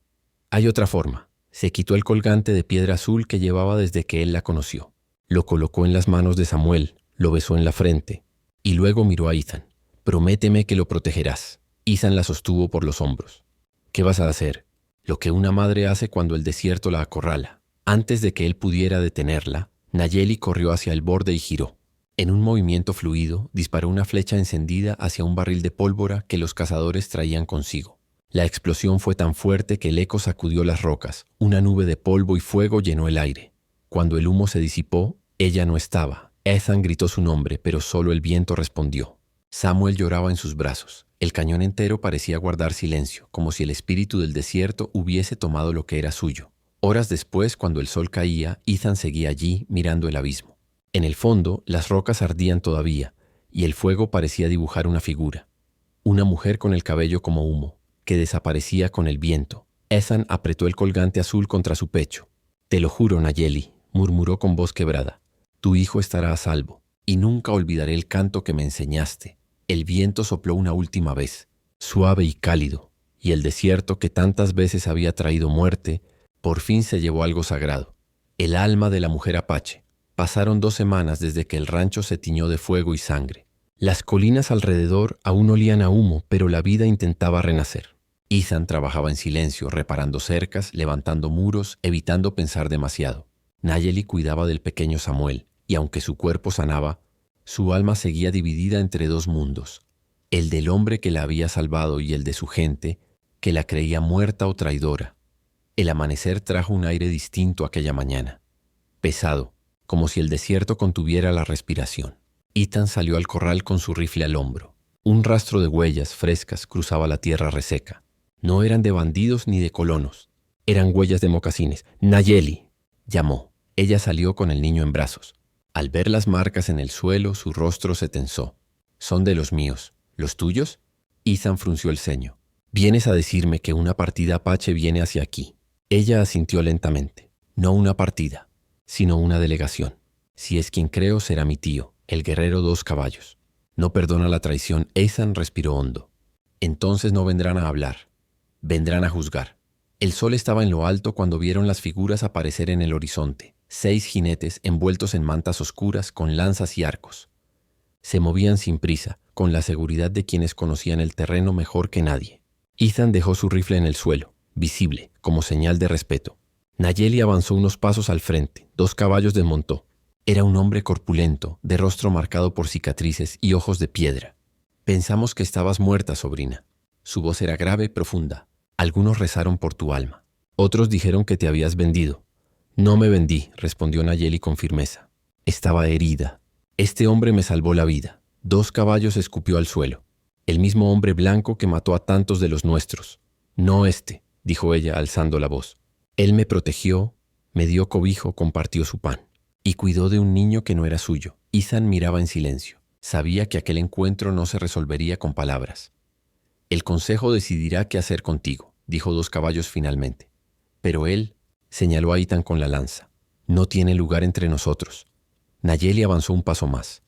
hay otra forma. Se quitó el colgante de piedra azul que llevaba desde que él la conoció. Lo colocó en las manos de Samuel, lo besó en la frente y luego miró a Ethan. Prométeme que lo protegerás. Ethan la sostuvo por los hombros. ¿Qué vas a hacer? Lo que una madre hace cuando el desierto la acorrala. Antes de que él pudiera detenerla, Nayeli corrió hacia el borde y giró. En un movimiento fluido, disparó una flecha encendida hacia un barril de pólvora que los cazadores traían consigo. La explosión fue tan fuerte que el eco sacudió las rocas. Una nube de polvo y fuego llenó el aire. Cuando el humo se disipó, ella no estaba. Ethan gritó su nombre, pero solo el viento respondió. Samuel lloraba en sus brazos. El cañón entero parecía guardar silencio, como si el espíritu del desierto hubiese tomado lo que era suyo. Horas después, cuando el sol caía, Ethan seguía allí, mirando el abismo. En el fondo, las rocas ardían todavía, y el fuego parecía dibujar una figura. Una mujer con el cabello como humo, que desaparecía con el viento. Ethan apretó el colgante azul contra su pecho. «Te lo juro, Nayeli», murmuró con voz quebrada. «Tu hijo estará a salvo, y nunca olvidaré el canto que me enseñaste». El viento sopló una última vez, suave y cálido, y el desierto que tantas veces había traído muerte, por fin se llevó algo sagrado. El alma de la mujer apache. Pasaron 2 semanas desde que el rancho se tiñó de fuego y sangre. Las colinas alrededor aún olían a humo, pero la vida intentaba renacer. Ethan trabajaba en silencio, reparando cercas, levantando muros, evitando pensar demasiado. Nayeli cuidaba del pequeño Samuel, y aunque su cuerpo sanaba, su alma seguía dividida entre 2 mundos, el del hombre que la había salvado y el de su gente, que la creía muerta o traidora. El amanecer trajo un aire distinto aquella mañana, pesado, como si el desierto contuviera la respiración. Ethan salió al corral con su rifle al hombro. Un rastro de huellas frescas cruzaba la tierra reseca. No eran de bandidos ni de colonos, eran huellas de mocasines. «Nayeli», llamó. Ella salió con el niño en brazos. Al ver las marcas en el suelo, su rostro se tensó. «Son de los míos. ¿Los tuyos?» Ethan frunció el ceño. «¿Vienes a decirme que una partida apache viene hacia aquí?» Ella asintió lentamente. «No una partida, sino una delegación. Si es quien creo, será mi tío. El guerrero 2 caballos. No perdona la traición. Ethan respiró hondo. Entonces no vendrán a hablar. Vendrán a juzgar. El sol estaba en lo alto cuando vieron las figuras aparecer en el horizonte. 6 jinetes envueltos en mantas oscuras con lanzas y arcos. Se movían sin prisa, con la seguridad de quienes conocían el terreno mejor que nadie. Ethan dejó su rifle en el suelo, visible, como señal de respeto. Nayeli avanzó unos pasos al frente. 2 caballos desmontó. Era un hombre corpulento, de rostro marcado por cicatrices y ojos de piedra. Pensamos que estabas muerta, sobrina. Su voz era grave y profunda. Algunos rezaron por tu alma. Otros dijeron que te habías vendido. No me vendí, respondió Nayeli con firmeza. Estaba herida. Este hombre me salvó la vida. 2 caballos escupió al suelo. El mismo hombre blanco que mató a tantos de los nuestros. No este, dijo ella alzando la voz. Él me protegió, me dio cobijo, compartió su pan. Y cuidó de un niño que no era suyo. Ethan miraba en silencio. Sabía que aquel encuentro no se resolvería con palabras. El consejo decidirá qué hacer contigo, dijo 2 caballos finalmente. Pero él, señaló a Ethan con la lanza, no tiene lugar entre nosotros. Nayeli avanzó un paso más.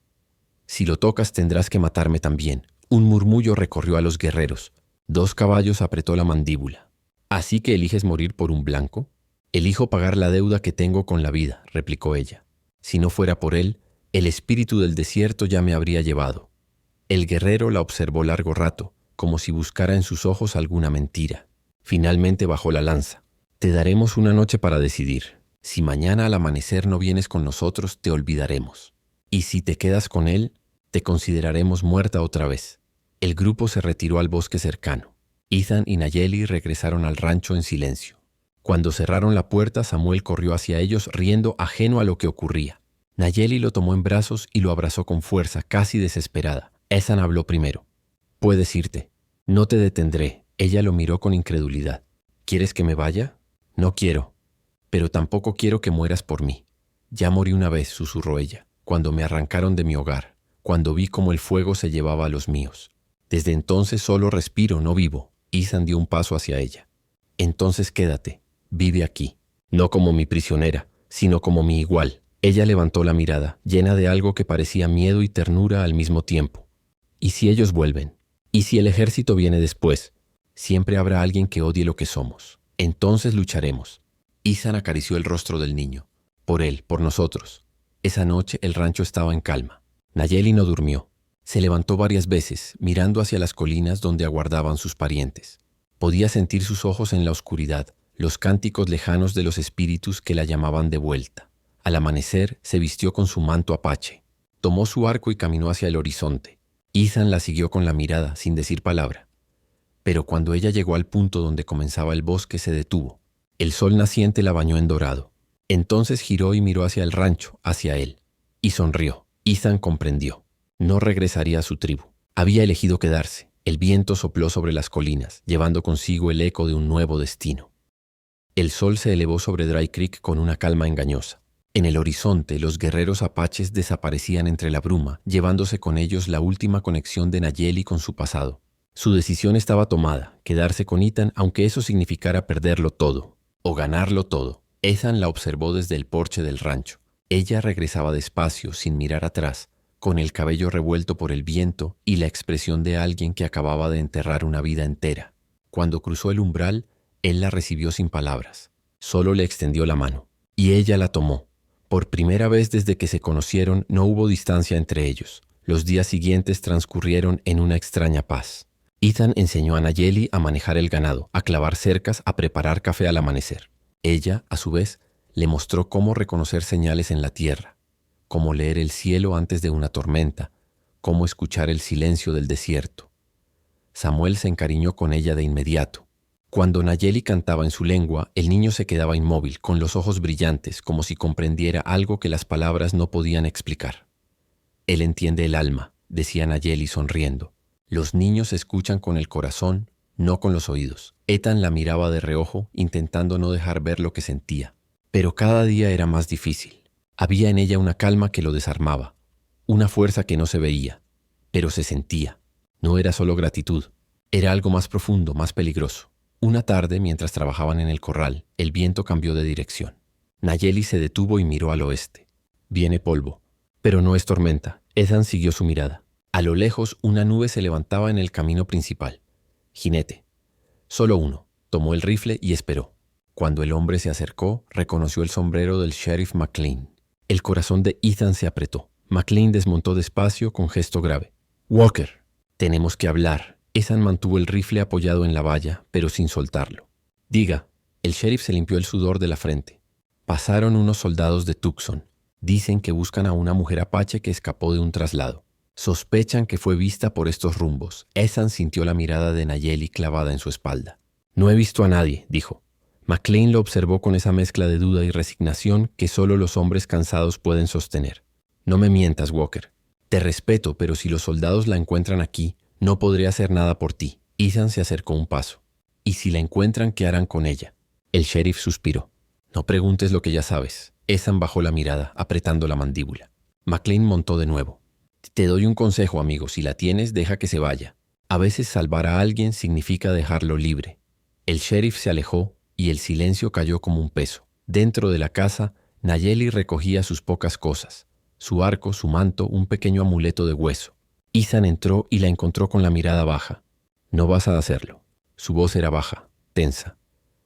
Si lo tocas tendrás que matarme también. Un murmullo recorrió a los guerreros. 2 caballos apretó la mandíbula. ¿Así que eliges morir por un blanco? Elijo pagar la deuda que tengo con la vida, replicó ella. Si no fuera por él, el espíritu del desierto ya me habría llevado. El guerrero la observó largo rato, como si buscara en sus ojos alguna mentira. Finalmente bajó la lanza. Te daremos una noche para decidir. Si mañana al amanecer no vienes con nosotros, te olvidaremos. Y si te quedas con él, te consideraremos muerta otra vez. El grupo se retiró al bosque cercano. Ethan y Nayeli regresaron al rancho en silencio. Cuando cerraron la puerta, Samuel corrió hacia ellos riendo, ajeno a lo que ocurría. Nayeli lo tomó en brazos y lo abrazó con fuerza, casi desesperada. Ethan habló primero. Puedes irte. No te detendré. Ella lo miró con incredulidad. ¿Quieres que me vaya? No quiero. Pero tampoco quiero que mueras por mí. Ya morí una vez, susurró ella, cuando me arrancaron de mi hogar, cuando vi cómo el fuego se llevaba a los míos. Desde entonces solo respiro, no vivo. Ethan dio un paso hacia ella. Entonces quédate. Vive aquí. No como mi prisionera, sino como mi igual. Ella levantó la mirada, llena de algo que parecía miedo y ternura al mismo tiempo. ¿Y si ellos vuelven? ¿Y si el ejército viene después? Siempre habrá alguien que odie lo que somos. Entonces lucharemos. Ethan acarició el rostro del niño. Por él, por nosotros. Esa noche el rancho estaba en calma. Nayeli no durmió. Se levantó varias veces, mirando hacia las colinas donde aguardaban sus parientes. Podía sentir sus ojos en la oscuridad, los cánticos lejanos de los espíritus que la llamaban de vuelta. Al amanecer se vistió con su manto apache. Tomó su arco y caminó hacia el horizonte. Ethan la siguió con la mirada, sin decir palabra. Pero cuando ella llegó al punto donde comenzaba el bosque, se detuvo. El sol naciente la bañó en dorado. Entonces giró y miró hacia el rancho, hacia él. Y sonrió. Ethan comprendió. No regresaría a su tribu. Había elegido quedarse. El viento sopló sobre las colinas, llevando consigo el eco de un nuevo destino. El sol se elevó sobre Dry Creek con una calma engañosa. En el horizonte, los guerreros apaches desaparecían entre la bruma, llevándose con ellos la última conexión de Nayeli con su pasado. Su decisión estaba tomada, quedarse con Ethan, aunque eso significara perderlo todo, o ganarlo todo. Ethan la observó desde el porche del rancho. Ella regresaba despacio, sin mirar atrás, con el cabello revuelto por el viento y la expresión de alguien que acababa de enterrar una vida entera. Cuando cruzó el umbral, él la recibió sin palabras. Solo le extendió la mano, y ella la tomó. Por primera vez desde que se conocieron, no hubo distancia entre ellos. Los días siguientes transcurrieron en una extraña paz. Ethan enseñó a Nayeli a manejar el ganado, a clavar cercas, a preparar café al amanecer. Ella, a su vez, le mostró cómo reconocer señales en la tierra, cómo leer el cielo antes de una tormenta, cómo escuchar el silencio del desierto. Samuel se encariñó con ella de inmediato. Cuando Nayeli cantaba en su lengua, el niño se quedaba inmóvil, con los ojos brillantes, como si comprendiera algo que las palabras no podían explicar. Él entiende el alma, decía Nayeli sonriendo. Los niños escuchan con el corazón, no con los oídos. Ethan la miraba de reojo, intentando no dejar ver lo que sentía. Pero cada día era más difícil. Había en ella una calma que lo desarmaba, una fuerza que no se veía, pero se sentía. No era solo gratitud, era algo más profundo, más peligroso. Una tarde, mientras trabajaban en el corral, el viento cambió de dirección. Nayeli se detuvo y miró al oeste. Viene polvo, pero no es tormenta. Ethan siguió su mirada. A lo lejos, una nube se levantaba en el camino principal. Jinete. Solo uno. Tomó el rifle y esperó. Cuando el hombre se acercó, reconoció el sombrero del sheriff McLean. El corazón de Ethan se apretó. McLean desmontó despacio con gesto grave. «Walker, tenemos que hablar». Ethan mantuvo el rifle apoyado en la valla, pero sin soltarlo. «Diga». El sheriff se limpió el sudor de la frente. «Pasaron unos soldados de Tucson. Dicen que buscan a una mujer apache que escapó de un traslado. Sospechan que fue vista por estos rumbos». Ethan sintió la mirada de Nayeli clavada en su espalda. «No he visto a nadie», dijo. McLean lo observó con esa mezcla de duda y resignación que solo los hombres cansados pueden sostener. «No me mientas, Walker. Te respeto, pero si los soldados la encuentran aquí, no podré hacer nada por ti». Ethan se acercó un paso. «¿Y si la encuentran, qué harán con ella?» El sheriff suspiró. «No preguntes lo que ya sabes». Ethan bajó la mirada, apretando la mandíbula. McLean montó de nuevo. «Te doy un consejo, amigo. Si la tienes, deja que se vaya. A veces salvar a alguien significa dejarlo libre». El sheriff se alejó y el silencio cayó como un peso. Dentro de la casa, Nayeli recogía sus pocas cosas. Su arco, su manto, un pequeño amuleto de hueso. Ethan entró y la encontró con la mirada baja. «No vas a hacerlo». Su voz era baja, tensa.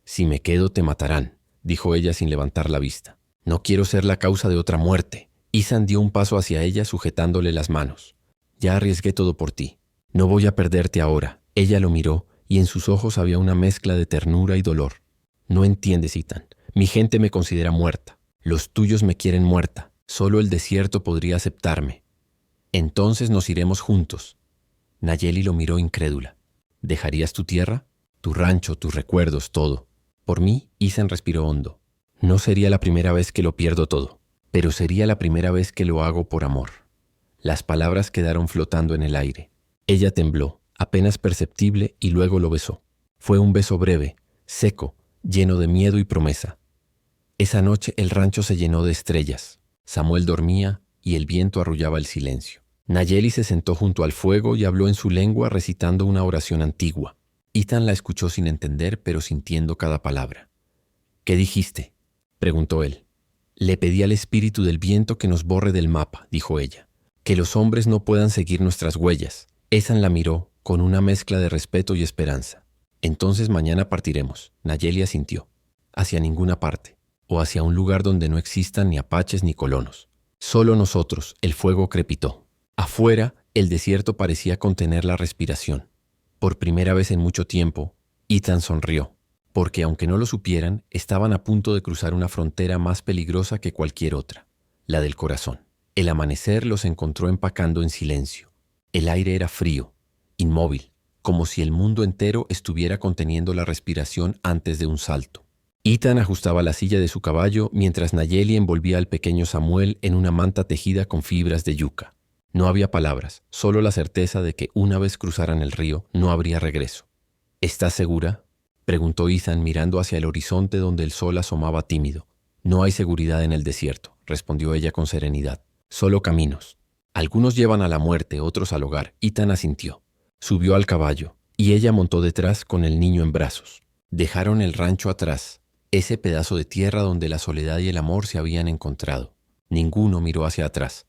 «Si me quedo, te matarán», dijo ella sin levantar la vista. «No quiero ser la causa de otra muerte». Ethan dio un paso hacia ella sujetándole las manos. «Ya arriesgué todo por ti. No voy a perderte ahora». Ella lo miró y en sus ojos había una mezcla de ternura y dolor. «No entiendes, Ethan. Mi gente me considera muerta. Los tuyos me quieren muerta. Solo el desierto podría aceptarme. Entonces nos iremos juntos». Nayeli lo miró incrédula. «¿Dejarías tu tierra? Tu rancho, tus recuerdos, todo?» Por mí, Ethan respiró hondo. «No sería la primera vez que lo pierdo todo, pero sería la primera vez que lo hago por amor». Las palabras quedaron flotando en el aire. Ella tembló, apenas perceptible, y luego lo besó. Fue un beso breve, seco, lleno de miedo y promesa. Esa noche el rancho se llenó de estrellas. Samuel dormía y el viento arrullaba el silencio. Nayeli se sentó junto al fuego y habló en su lengua recitando una oración antigua. Ethan la escuchó sin entender, pero sintiendo cada palabra. «¿Qué dijiste?», preguntó él. «Le pedí al espíritu del viento que nos borre del mapa», dijo ella. «Que los hombres no puedan seguir nuestras huellas». Ethan la miró con una mezcla de respeto y esperanza. «Entonces mañana partiremos», Nayeli asintió. «Hacia ninguna parte, o hacia un lugar donde no existan ni apaches ni colonos. Solo nosotros». El fuego crepitó. Afuera, el desierto parecía contener la respiración. Por primera vez en mucho tiempo, Ethan sonrió, porque aunque no lo supieran, estaban a punto de cruzar una frontera más peligrosa que cualquier otra, la del corazón. El amanecer los encontró empacando en silencio. El aire era frío, inmóvil, como si el mundo entero estuviera conteniendo la respiración antes de un salto. Ethan ajustaba la silla de su caballo mientras Nayeli envolvía al pequeño Samuel en una manta tejida con fibras de yuca. No había palabras, solo la certeza de que una vez cruzaran el río no habría regreso. «¿Estás segura?», preguntó Ethan mirando hacia el horizonte donde el sol asomaba tímido. «No hay seguridad en el desierto», respondió ella con serenidad. «Solo caminos. Algunos llevan a la muerte, otros al hogar». Ethan asintió. Subió al caballo y ella montó detrás con el niño en brazos. Dejaron el rancho atrás, ese pedazo de tierra donde la soledad y el amor se habían encontrado. Ninguno miró hacia atrás.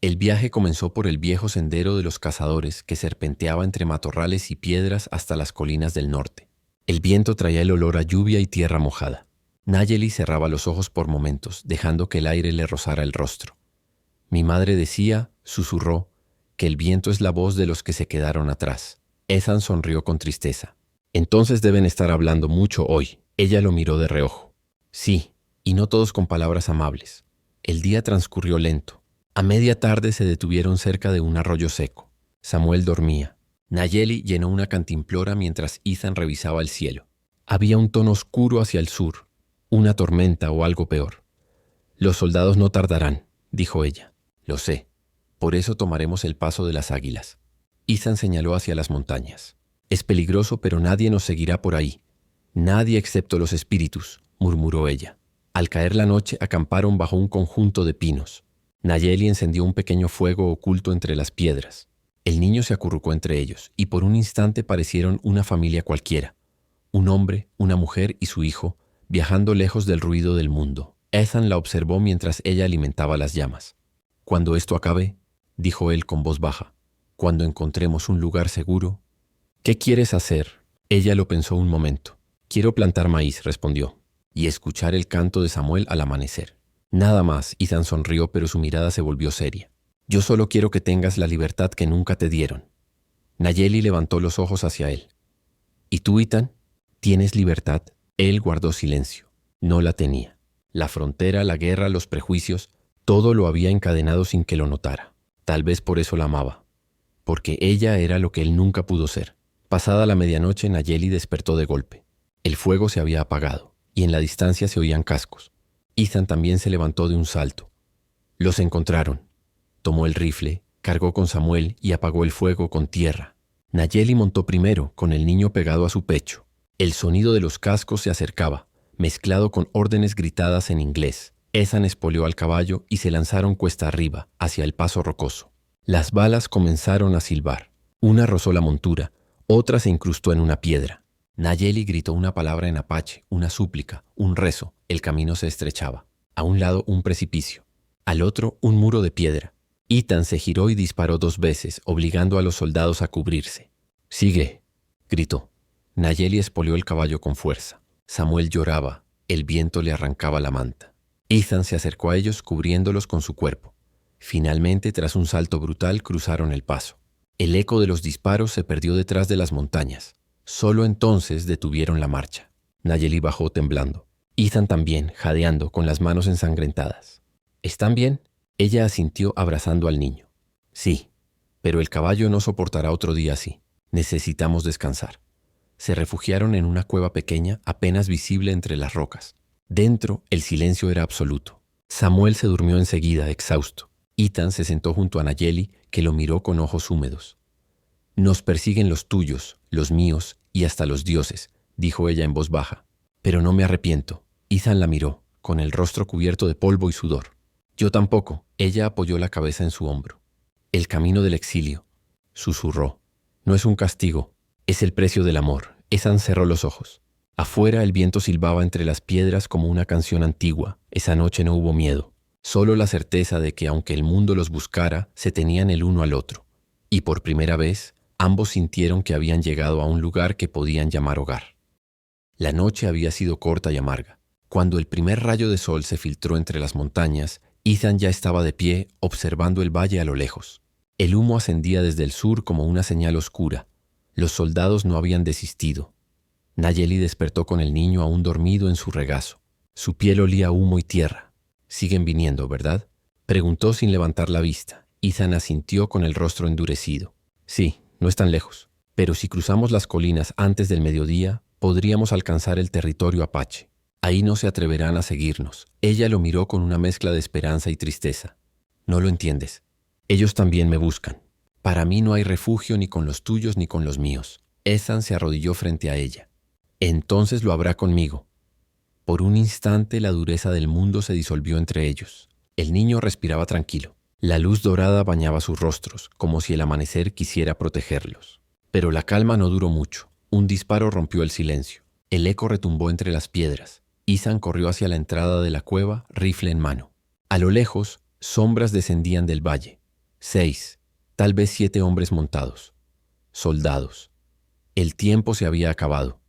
El viaje comenzó por el viejo sendero de los cazadores que serpenteaba entre matorrales y piedras hasta las colinas del norte. El viento traía el olor a lluvia y tierra mojada. Nayeli cerraba los ojos por momentos, dejando que el aire le rozara el rostro. «Mi madre decía», susurró, «que el viento es la voz de los que se quedaron atrás». Ethan sonrió con tristeza. «Entonces deben estar hablando mucho hoy». Ella lo miró de reojo. «Sí, y no todos con palabras amables». El día transcurrió lento. A media tarde se detuvieron cerca de un arroyo seco. Samuel dormía. Nayeli llenó una cantimplora mientras Ethan revisaba el cielo. Había un tono oscuro hacia el sur, una tormenta o algo peor. «Los soldados no tardarán», dijo ella. «Lo sé. Por eso tomaremos el paso de las águilas». Ethan señaló hacia las montañas. «Es peligroso, pero nadie nos seguirá por ahí». «Nadie excepto los espíritus», murmuró ella. Al caer la noche acamparon bajo un conjunto de pinos. Nayeli encendió un pequeño fuego oculto entre las piedras. El niño se acurrucó entre ellos y por un instante parecieron una familia cualquiera. Un hombre, una mujer y su hijo, viajando lejos del ruido del mundo. Ethan la observó mientras ella alimentaba las llamas. «Cuando esto acabe, dijo él con voz baja. Cuando encontremos un lugar seguro. ¿Qué quieres hacer? Ella lo pensó un momento. Quiero plantar maíz, respondió, y escuchar el canto de Samuel al amanecer. Nada más. Ethan sonrió, pero su mirada se volvió seria. Yo solo quiero que tengas la libertad que nunca te dieron. Nayeli levantó los ojos hacia él. ¿Y tú, Ethan? ¿Tienes libertad? Él guardó silencio. No la tenía. La frontera, la guerra, los prejuicios, todo lo había encadenado sin que lo notara. Tal vez por eso la amaba. Porque ella era lo que él nunca pudo ser. Pasada la medianoche, Nayeli despertó de golpe. El fuego se había apagado, y en la distancia se oían cascos. Ethan también se levantó de un salto. Los encontraron. Tomó el rifle, cargó con Samuel y apagó el fuego con tierra. Nayeli montó primero, con el niño pegado a su pecho. El sonido de los cascos se acercaba, mezclado con órdenes gritadas en inglés. Ethan espoleó al caballo y se lanzaron cuesta arriba, hacia el paso rocoso. Las balas comenzaron a silbar. Una rozó la montura, otra se incrustó en una piedra. Nayeli gritó una palabra en apache, una súplica, un rezo. El camino se estrechaba. A un lado un precipicio, al otro un muro de piedra. Ethan se giró y disparó 2 veces, obligando a los soldados a cubrirse. «Sigue», gritó. Nayeli espoleó el caballo con fuerza. Samuel lloraba, el viento le arrancaba la manta. Ethan se acercó a ellos cubriéndolos con su cuerpo. Finalmente, tras un salto brutal, cruzaron el paso. El eco de los disparos se perdió detrás de las montañas. Solo entonces detuvieron la marcha. Nayeli bajó temblando. Ethan también, jadeando, con las manos ensangrentadas. «¿Están bien?», ella asintió abrazando al niño. «Sí, pero el caballo no soportará otro día así. Necesitamos descansar». Se refugiaron en una cueva pequeña, apenas visible entre las rocas. Dentro, el silencio era absoluto. Samuel se durmió enseguida, exhausto. Ethan se sentó junto a Nayeli, que lo miró con ojos húmedos. «Nos persiguen los tuyos, los míos y hasta los dioses», dijo ella en voz baja. «Pero no me arrepiento». Ethan la miró, con el rostro cubierto de polvo y sudor. «Yo tampoco». Ella apoyó la cabeza en su hombro. «El camino del exilio», susurró. «No es un castigo, es el precio del amor». Ethan cerró los ojos. Afuera el viento silbaba entre las piedras como una canción antigua. Esa noche no hubo miedo, solo la certeza de que aunque el mundo los buscara, se tenían el uno al otro. Y por primera vez, ambos sintieron que habían llegado a un lugar que podían llamar hogar. La noche había sido corta y amarga. Cuando el primer rayo de sol se filtró entre las montañas, Ethan ya estaba de pie observando el valle a lo lejos. El humo ascendía desde el sur como una señal oscura. Los soldados no habían desistido. Nayeli despertó con el niño aún dormido en su regazo. Su piel olía a humo y tierra. «Siguen viniendo, ¿verdad?», preguntó sin levantar la vista. Ethan asintió con el rostro endurecido. «Sí, no están lejos. Pero si cruzamos las colinas antes del mediodía, podríamos alcanzar el territorio apache. Ahí no se atreverán a seguirnos». Ella lo miró con una mezcla de esperanza y tristeza. «No lo entiendes. Ellos también me buscan. Para mí no hay refugio ni con los tuyos ni con los míos». Ethan se arrodilló frente a ella. «Entonces lo habrá conmigo». Por un instante la dureza del mundo se disolvió entre ellos. El niño respiraba tranquilo. La luz dorada bañaba sus rostros, como si el amanecer quisiera protegerlos. Pero la calma no duró mucho. Un disparo rompió el silencio. El eco retumbó entre las piedras. Ethan corrió hacia la entrada de la cueva, rifle en mano. A lo lejos, sombras descendían del valle. 6, tal vez 7 hombres montados. Soldados. El tiempo se había acabado.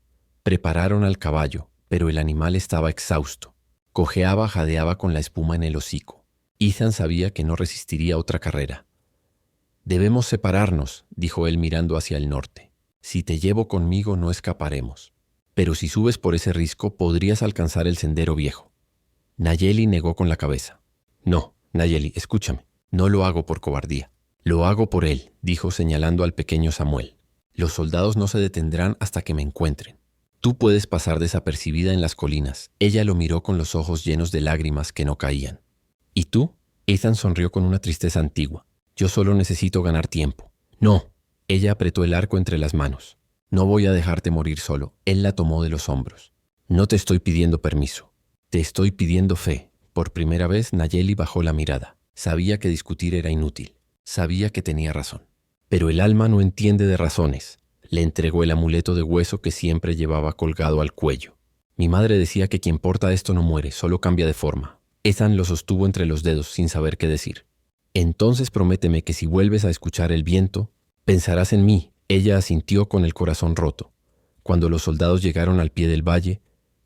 Prepararon al caballo, pero el animal estaba exhausto. Cojeaba, jadeaba con la espuma en el hocico. Ethan sabía que no resistiría otra carrera. «Debemos separarnos», dijo él mirando hacia el norte. «Si te llevo conmigo no escaparemos. Pero si subes por ese risco podrías alcanzar el sendero viejo». Nayeli negó con la cabeza. «No, Nayeli, escúchame. No lo hago por cobardía. Lo hago por él», dijo señalando al pequeño Samuel. «Los soldados no se detendrán hasta que me encuentren. Tú puedes pasar desapercibida en las colinas». Ella lo miró con los ojos llenos de lágrimas que no caían. «¿Y tú?». Ethan sonrió con una tristeza antigua. «Yo solo necesito ganar tiempo». «No». Ella apretó el arco entre las manos. «No voy a dejarte morir solo». Él la tomó de los hombros. «No te estoy pidiendo permiso. Te estoy pidiendo fe». Por primera vez Nayeli bajó la mirada. Sabía que discutir era inútil. Sabía que tenía razón. Pero el alma no entiende de razones. Le entregó el amuleto de hueso que siempre llevaba colgado al cuello. «Mi madre decía que quien porta esto no muere, solo cambia de forma». Ethan lo sostuvo entre los dedos sin saber qué decir. Entonces prométeme que si vuelves a escuchar el viento, pensarás en mí. Ella asintió con el corazón roto. Cuando los soldados llegaron al pie del valle,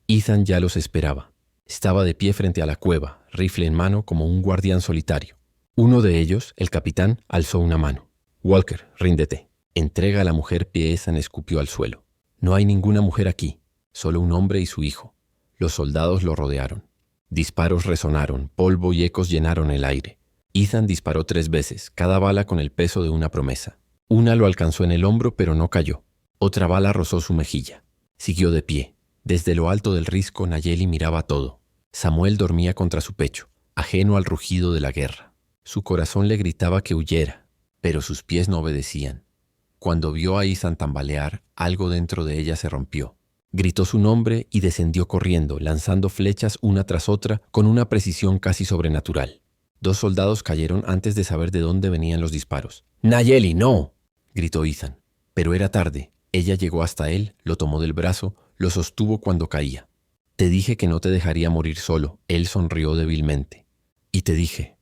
Ethan ya los esperaba. Estaba de pie frente a la cueva, rifle en mano como un guardián solitario. Uno de ellos, el capitán, alzó una mano. «Walker, ríndete. Entrega a la mujer», Ethan escupió al suelo. «No hay ninguna mujer aquí, solo un hombre y su hijo». Los soldados lo rodearon. Disparos resonaron, polvo y ecos llenaron el aire. Ethan disparó 3 veces, cada bala con el peso de una promesa. Una lo alcanzó en el hombro, pero no cayó. Otra bala rozó su mejilla. Siguió de pie. Desde lo alto del risco, Nayeli miraba todo. Samuel dormía contra su pecho, ajeno al rugido de la guerra. Su corazón le gritaba que huyera, pero sus pies no obedecían. Cuando vio a Ethan tambalear, algo dentro de ella se rompió. Gritó su nombre y descendió corriendo, lanzando flechas una tras otra con una precisión casi sobrenatural. 2 soldados cayeron antes de saber de dónde venían los disparos. «¡Nayeli, no!», gritó Ethan. Pero era tarde. Ella llegó hasta él, lo tomó del brazo, lo sostuvo cuando caía. «Te dije que no te dejaría morir solo», él sonrió débilmente. «Y te dije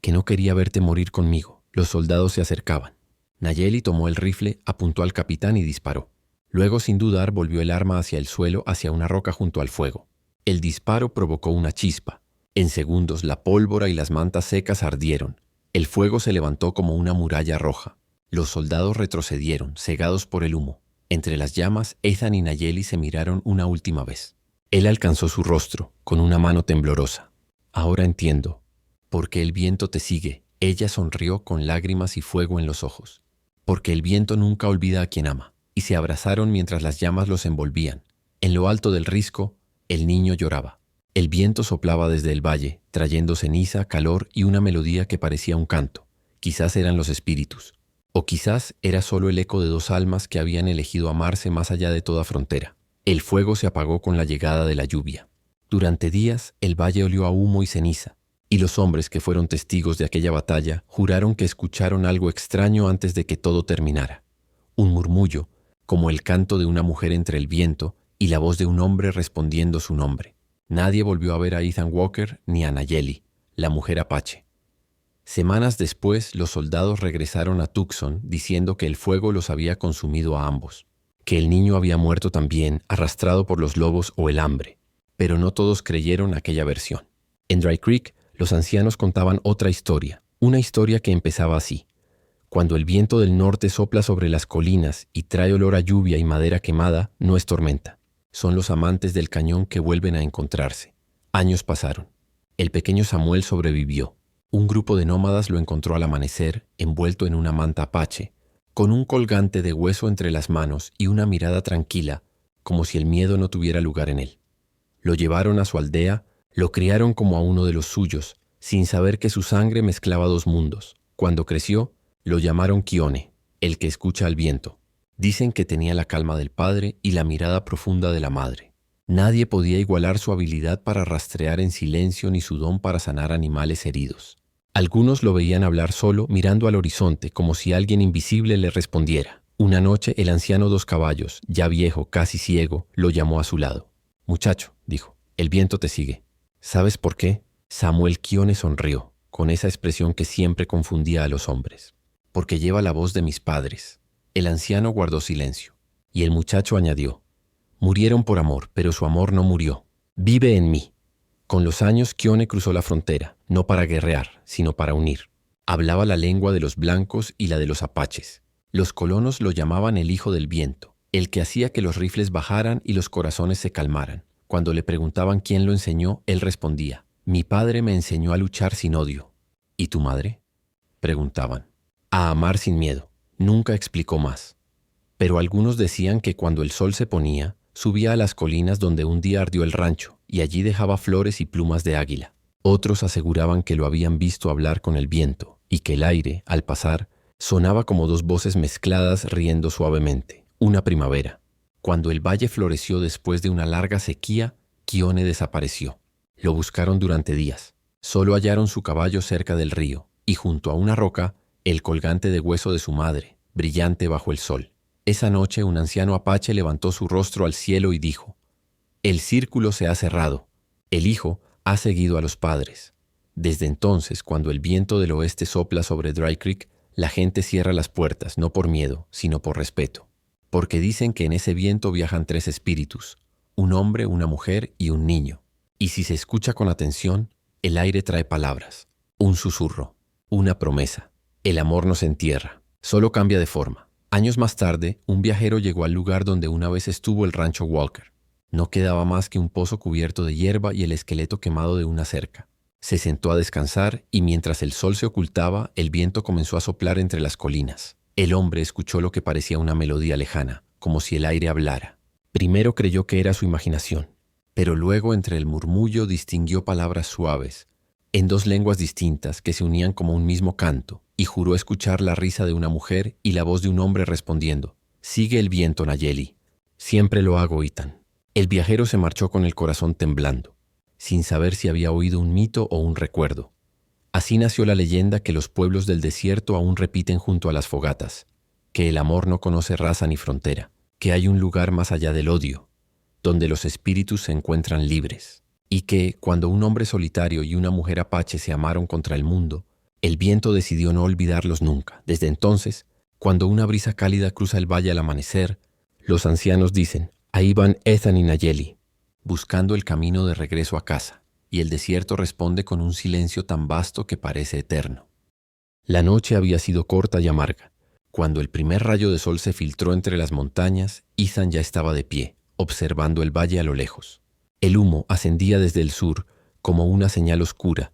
que no quería verte morir conmigo». Los soldados se acercaban. Nayeli tomó el rifle, apuntó al capitán y disparó. Luego, sin dudar, volvió el arma hacia el suelo, hacia una roca junto al fuego. El disparo provocó una chispa. En segundos, la pólvora y las mantas secas ardieron. El fuego se levantó como una muralla roja. Los soldados retrocedieron, cegados por el humo. Entre las llamas, Ethan y Nayeli se miraron una última vez. Él alcanzó su rostro, con una mano temblorosa. «Ahora entiendo. Porque el viento te sigue». Ella sonrió con lágrimas y fuego en los ojos. «Porque el viento nunca olvida a quien ama». Y se abrazaron mientras las llamas los envolvían. En lo alto del risco, el niño lloraba. El viento soplaba desde el valle, trayendo ceniza, calor y una melodía que parecía un canto. Quizás eran los espíritus. O quizás era solo el eco de 2 almas que habían elegido amarse más allá de toda frontera. El fuego se apagó con la llegada de la lluvia. Durante días, el valle olió a humo y ceniza, y los hombres que fueron testigos de aquella batalla juraron que escucharon algo extraño antes de que todo terminara. Un murmullo, como el canto de una mujer entre el viento y la voz de un hombre respondiendo su nombre. Nadie volvió a ver a Ethan Walker ni a Nayeli, la mujer apache. Semanas después, los soldados regresaron a Tucson diciendo que el fuego los había consumido a ambos, que el niño había muerto también, arrastrado por los lobos o el hambre. Pero no todos creyeron aquella versión. En Dry Creek, los ancianos contaban otra historia, una historia que empezaba así. Cuando el viento del norte sopla sobre las colinas y trae olor a lluvia y madera quemada, no es tormenta. Son los amantes del cañón que vuelven a encontrarse. Años pasaron. El pequeño Samuel sobrevivió. Un grupo de nómadas lo encontró al amanecer, envuelto en una manta apache, con un colgante de hueso entre las manos y una mirada tranquila, como si el miedo no tuviera lugar en él. Lo llevaron a su aldea, lo criaron como a uno de los suyos, sin saber que su sangre mezclaba 2 mundos. Cuando creció, lo llamaron Kione, el que escucha al viento. Dicen que tenía la calma del padre y la mirada profunda de la madre. Nadie podía igualar su habilidad para rastrear en silencio ni su don para sanar animales heridos. Algunos lo veían hablar solo, mirando al horizonte, como si alguien invisible le respondiera. Una noche, el anciano 2 Caballos, ya viejo, casi ciego, lo llamó a su lado. «Muchacho», dijo, «el viento te sigue». ¿Sabes por qué? Samuel Kione sonrió, con esa expresión que siempre confundía a los hombres. «Porque lleva la voz de mis padres». El anciano guardó silencio, y el muchacho añadió: «Murieron por amor, pero su amor no murió. Vive en mí». Con los años, Kione cruzó la frontera, no para guerrear, sino para unir. Hablaba la lengua de los blancos y la de los apaches. Los colonos lo llamaban el hijo del viento, el que hacía que los rifles bajaran y los corazones se calmaran. Cuando le preguntaban quién lo enseñó, él respondía: «Mi padre me enseñó a luchar sin odio». «¿Y tu madre?», preguntaban. «A amar sin miedo». Nunca explicó más. Pero algunos decían que cuando el sol se ponía, subía a las colinas donde un día ardió el rancho y allí dejaba flores y plumas de águila. Otros aseguraban que lo habían visto hablar con el viento y que el aire, al pasar, sonaba como 2 voces mezcladas riendo suavemente. Una primavera. Cuando el valle floreció después de una larga sequía, Kione desapareció. Lo buscaron durante días. Solo hallaron su caballo cerca del río y junto a una roca el colgante de hueso de su madre, brillante bajo el sol. Esa noche un anciano apache levantó su rostro al cielo y dijo: «El círculo se ha cerrado. El hijo ha seguido a los padres. Desde entonces, cuando el viento del oeste sopla sobre Dry Creek, la gente cierra las puertas, no por miedo, sino por respeto. Porque dicen que en ese viento viajan 3 espíritus, un hombre, una mujer y un niño. Y si se escucha con atención, el aire trae palabras, un susurro, una promesa. El amor no se entierra, solo cambia de forma. Años más tarde, un viajero llegó al lugar donde una vez estuvo el rancho Walker. No quedaba más que un pozo cubierto de hierba y el esqueleto quemado de una cerca. Se sentó a descansar y mientras el sol se ocultaba, el viento comenzó a soplar entre las colinas. El hombre escuchó lo que parecía una melodía lejana, como si el aire hablara. Primero creyó que era su imaginación, pero luego entre el murmullo distinguió palabras suaves, en 2 lenguas distintas que se unían como un mismo canto, y juró escuchar la risa de una mujer y la voz de un hombre respondiendo: «Sigue el viento, Nayeli». «Siempre lo hago, Ethan». El viajero se marchó con el corazón temblando, sin saber si había oído un mito o un recuerdo. Así nació la leyenda que los pueblos del desierto aún repiten junto a las fogatas, que el amor no conoce raza ni frontera, que hay un lugar más allá del odio, donde los espíritus se encuentran libres, y que, cuando un hombre solitario y una mujer apache se amaron contra el mundo, el viento decidió no olvidarlos nunca. Desde entonces, cuando una brisa cálida cruza el valle al amanecer, los ancianos dicen: «Ahí van Ethan y Nayeli», buscando el camino de regreso a casa, y el desierto responde con un silencio tan vasto que parece eterno. La noche había sido corta y amarga. Cuando el primer rayo de sol se filtró entre las montañas, Ethan ya estaba de pie, observando el valle a lo lejos. El humo ascendía desde el sur como una señal oscura.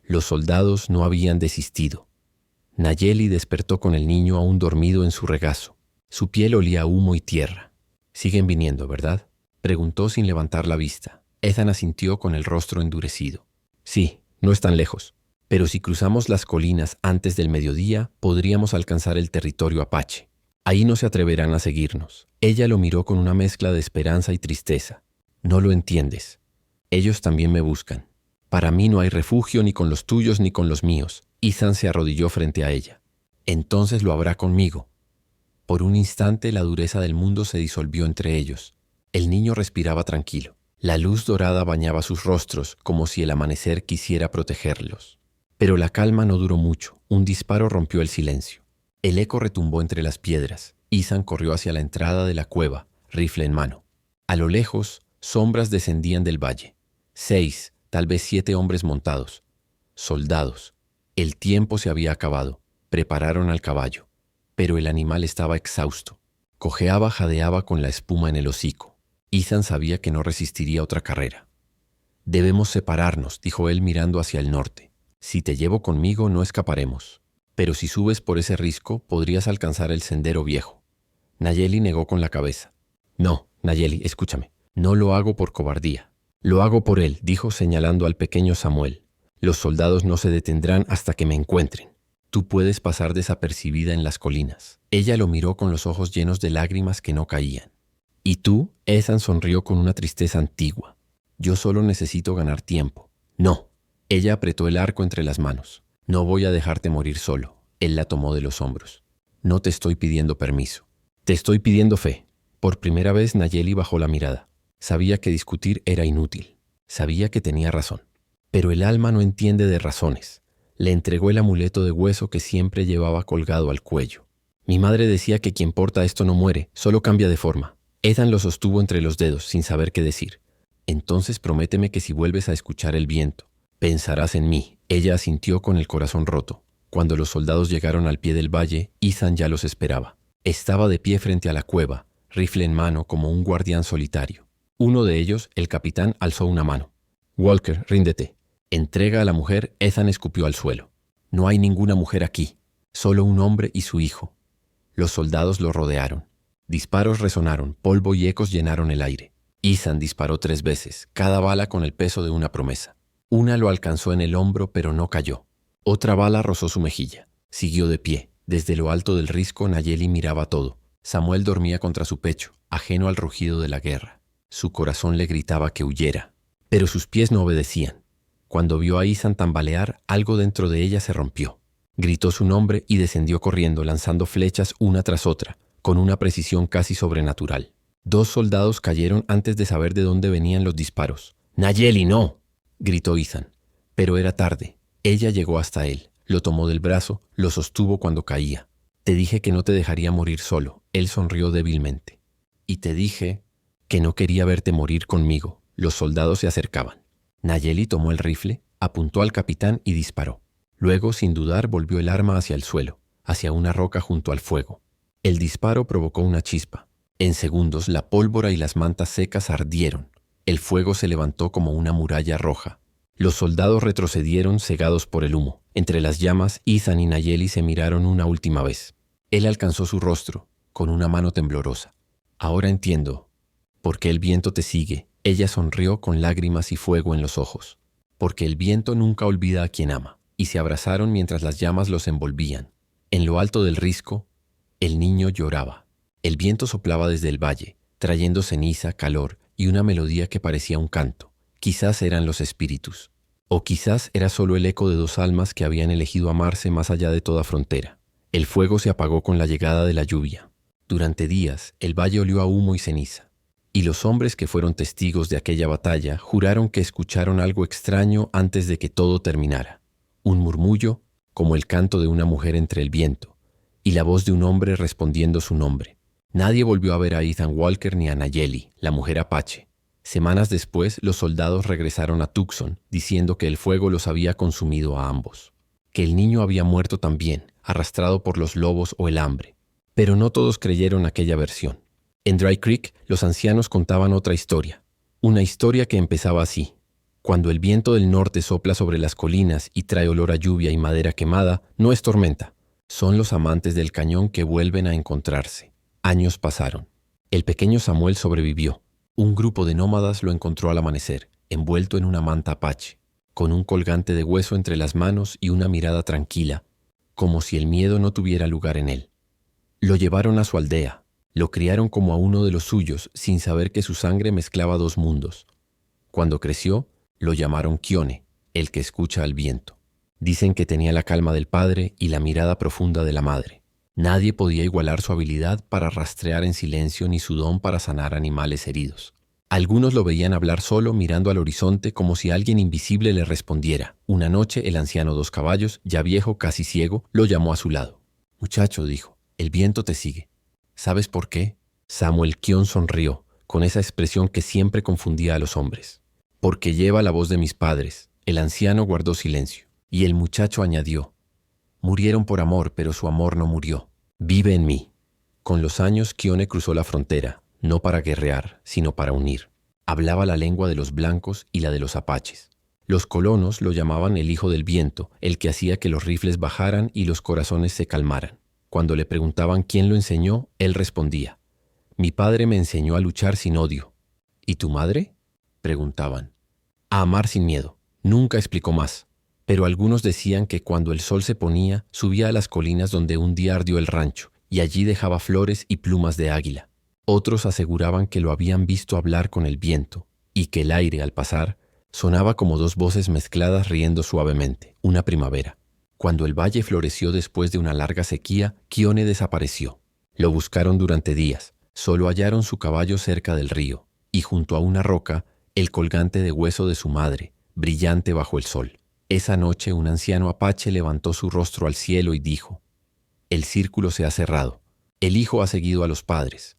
Los soldados no habían desistido. Nayeli despertó con el niño aún dormido en su regazo. Su piel olía a humo y tierra. «Siguen viniendo, ¿verdad?», preguntó sin levantar la vista. Ethan asintió con el rostro endurecido. «Sí, no están lejos, pero si cruzamos las colinas antes del mediodía, podríamos alcanzar el territorio apache. Ahí no se atreverán a seguirnos». Ella lo miró con una mezcla de esperanza y tristeza. «No lo entiendes. Ellos también me buscan. Para mí no hay refugio ni con los tuyos ni con los míos». Ethan se arrodilló frente a ella. «Entonces lo habrá conmigo». Por un instante la dureza del mundo se disolvió entre ellos. El niño respiraba tranquilo. La luz dorada bañaba sus rostros como si el amanecer quisiera protegerlos. Pero la calma no duró mucho. Un disparo rompió el silencio. El eco retumbó entre las piedras. Ethan corrió hacia la entrada de la cueva, rifle en mano. A lo lejos, sombras descendían del valle. 6, tal vez 7 hombres montados. Soldados. El tiempo se había acabado. Prepararon al caballo. Pero el animal estaba exhausto. Cojeaba, jadeaba con la espuma en el hocico. Ethan sabía que no resistiría otra carrera. «Debemos separarnos», dijo él mirando hacia el norte. «Si te llevo conmigo no escaparemos. Pero si subes por ese risco, podrías alcanzar el sendero viejo». Nayeli negó con la cabeza. «No, Nayeli, escúchame. No lo hago por cobardía. Lo hago por él», dijo señalando al pequeño Samuel. «Los soldados no se detendrán hasta que me encuentren. Tú puedes pasar desapercibida en las colinas». Ella lo miró con los ojos llenos de lágrimas que no caían. «¿Y tú?», Ethan sonrió con una tristeza antigua. «Yo solo necesito ganar tiempo». «No». Ella apretó el arco entre las manos. «No voy a dejarte morir solo». Él la tomó de los hombros. «No te estoy pidiendo permiso. Te estoy pidiendo fe». Por primera vez Nayeli bajó la mirada. Sabía que discutir era inútil. Sabía que tenía razón. Pero el alma no entiende de razones. Le entregó el amuleto de hueso que siempre llevaba colgado al cuello. «Mi madre decía que quien porta esto no muere, solo cambia de forma». Ethan lo sostuvo entre los dedos sin saber qué decir. «Entonces prométeme que si vuelves a escuchar el viento, pensarás en mí». Ella asintió con el corazón roto. Cuando los soldados llegaron al pie del valle, Ethan ya los esperaba. Estaba de pie frente a la cueva, rifle en mano como un guardián solitario. Uno de ellos, el capitán, alzó una mano. «Walker, ríndete». «Entrega a la mujer», Ethan escupió al suelo. «No hay ninguna mujer aquí, solo un hombre y su hijo». Los soldados lo rodearon. Disparos resonaron, polvo y ecos llenaron el aire. Ethan disparó 3 veces, cada bala con el peso de una promesa. Una lo alcanzó en el hombro, pero no cayó. Otra bala rozó su mejilla. Siguió de pie. Desde lo alto del risco, Nayeli miraba todo. Samuel dormía contra su pecho, ajeno al rugido de la guerra. Su corazón le gritaba que huyera. Pero sus pies no obedecían. Cuando vio a Ethan tambalear, algo dentro de ella se rompió. Gritó su nombre y descendió corriendo, lanzando flechas una tras otra, con una precisión casi sobrenatural. 2 soldados cayeron antes de saber de dónde venían los disparos. «¡Nayeli, no!», gritó Ethan. Pero era tarde. Ella llegó hasta él, lo tomó del brazo, lo sostuvo cuando caía. Te dije que no te dejaría morir solo. Él sonrió débilmente. Y te dije que no quería verte morir conmigo. Los soldados se acercaban. Nayeli tomó el rifle, apuntó al capitán y disparó. Luego, sin dudar, volvió el arma hacia el suelo, hacia una roca junto al fuego. El disparo provocó una chispa. En segundos, la pólvora y las mantas secas ardieron. El fuego se levantó como una muralla roja. Los soldados retrocedieron cegados por el humo. Entre las llamas, Ethan y Nayeli se miraron una última vez. Él alcanzó su rostro, con una mano temblorosa. Ahora entiendo por qué el viento te sigue. Ella sonrió con lágrimas y fuego en los ojos. Porque el viento nunca olvida a quien ama. Y se abrazaron mientras las llamas los envolvían. En lo alto del risco, el niño lloraba. El viento soplaba desde el valle, trayendo ceniza, calor y una melodía que parecía un canto. Quizás eran los espíritus. O quizás era solo el eco de dos almas que habían elegido amarse más allá de toda frontera. El fuego se apagó con la llegada de la lluvia. Durante días, el valle olió a humo y ceniza. Y los hombres que fueron testigos de aquella batalla juraron que escucharon algo extraño antes de que todo terminara. Un murmullo, como el canto de una mujer entre el viento, y la voz de un hombre respondiendo su nombre. Nadie volvió a ver a Ethan Walker ni a Nayeli, la mujer apache. Semanas después, los soldados regresaron a Tucson, diciendo que el fuego los había consumido a ambos. Que el niño había muerto también, arrastrado por los lobos o el hambre. Pero no todos creyeron aquella versión. En Dry Creek, los ancianos contaban otra historia. Una historia que empezaba así. Cuando el viento del norte sopla sobre las colinas y trae olor a lluvia y madera quemada, no es tormenta. Son los amantes del cañón que vuelven a encontrarse. Años pasaron. El pequeño Samuel sobrevivió. Un grupo de nómadas lo encontró al amanecer, envuelto en una manta apache, con un colgante de hueso entre las manos y una mirada tranquila, como si el miedo no tuviera lugar en él. Lo llevaron a su aldea, lo criaron como a uno de los suyos, sin saber que su sangre mezclaba dos mundos. Cuando creció, lo llamaron Kione, el que escucha al viento. Dicen que tenía la calma del padre y la mirada profunda de la madre. Nadie podía igualar su habilidad para rastrear en silencio ni su don para sanar animales heridos. Algunos lo veían hablar solo mirando al horizonte como si alguien invisible le respondiera. Una noche el anciano Dos Caballos, ya viejo, casi ciego, lo llamó a su lado. «Muchacho», dijo, «el viento te sigue». «¿Sabes por qué?» Samuel Kion sonrió, con esa expresión que siempre confundía a los hombres. «Porque lleva la voz de mis padres». El anciano guardó silencio, y el muchacho añadió, «Murieron por amor, pero su amor no murió. Vive en mí». Con los años, Kione cruzó la frontera, no para guerrear, sino para unir. Hablaba la lengua de los blancos y la de los apaches. Los colonos lo llamaban el hijo del viento, el que hacía que los rifles bajaran y los corazones se calmaran. Cuando le preguntaban quién lo enseñó, él respondía, «Mi padre me enseñó a luchar sin odio». «¿Y tu madre?», preguntaban. «A amar sin miedo». Nunca explicó más. Pero algunos decían que cuando el sol se ponía, subía a las colinas donde un día ardió el rancho, y allí dejaba flores y plumas de águila. Otros aseguraban que lo habían visto hablar con el viento, y que el aire, al pasar, sonaba como dos voces mezcladas riendo suavemente, una primavera. Cuando el valle floreció después de una larga sequía, Kione desapareció. Lo buscaron durante días, solo hallaron su caballo cerca del río, y junto a una roca, el colgante de hueso de su madre, brillante bajo el sol. Esa noche un anciano apache levantó su rostro al cielo y dijo, «El círculo se ha cerrado. El hijo ha seguido a los padres».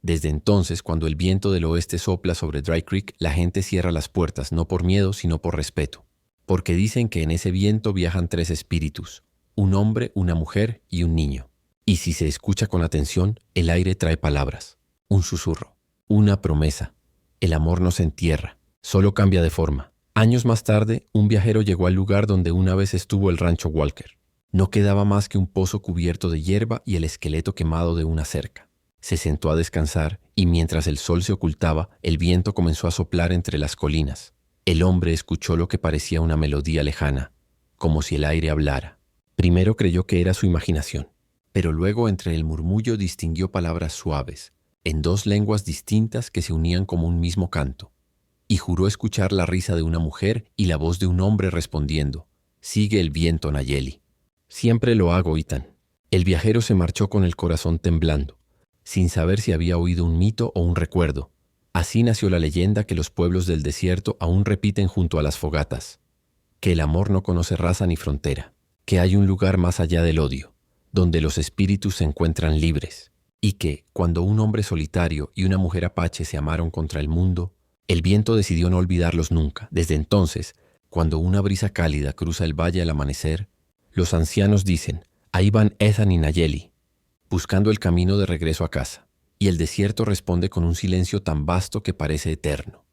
Desde entonces, cuando el viento del oeste sopla sobre Dry Creek, la gente cierra las puertas no por miedo, sino por respeto. Porque dicen que en ese viento viajan tres espíritus, un hombre, una mujer y un niño. Y si se escucha con atención, el aire trae palabras, un susurro, una promesa. El amor no se entierra, solo cambia de forma. Años más tarde, un viajero llegó al lugar donde una vez estuvo el rancho Walker. No quedaba más que un pozo cubierto de hierba y el esqueleto quemado de una cerca. Se sentó a descansar y mientras el sol se ocultaba, el viento comenzó a soplar entre las colinas. El hombre escuchó lo que parecía una melodía lejana, como si el aire hablara. Primero creyó que era su imaginación, pero luego entre el murmullo distinguió palabras suaves, en dos lenguas distintas que se unían como un mismo canto. Y juró escuchar la risa de una mujer y la voz de un hombre respondiendo, «Sigue el viento, Nayeli». «Siempre lo hago, Ethan». El viajero se marchó con el corazón temblando, sin saber si había oído un mito o un recuerdo. Así nació la leyenda que los pueblos del desierto aún repiten junto a las fogatas. que el amor no conoce raza ni frontera, que hay un lugar más allá del odio, donde los espíritus se encuentran libres, y que, cuando un hombre solitario y una mujer apache se amaron contra el mundo, el viento decidió no olvidarlos nunca. Desde entonces, cuando una brisa cálida cruza el valle al amanecer, los ancianos dicen, ahí van Ethan y Nayeli, buscando el camino de regreso a casa, y el desierto responde con un silencio tan vasto que parece eterno.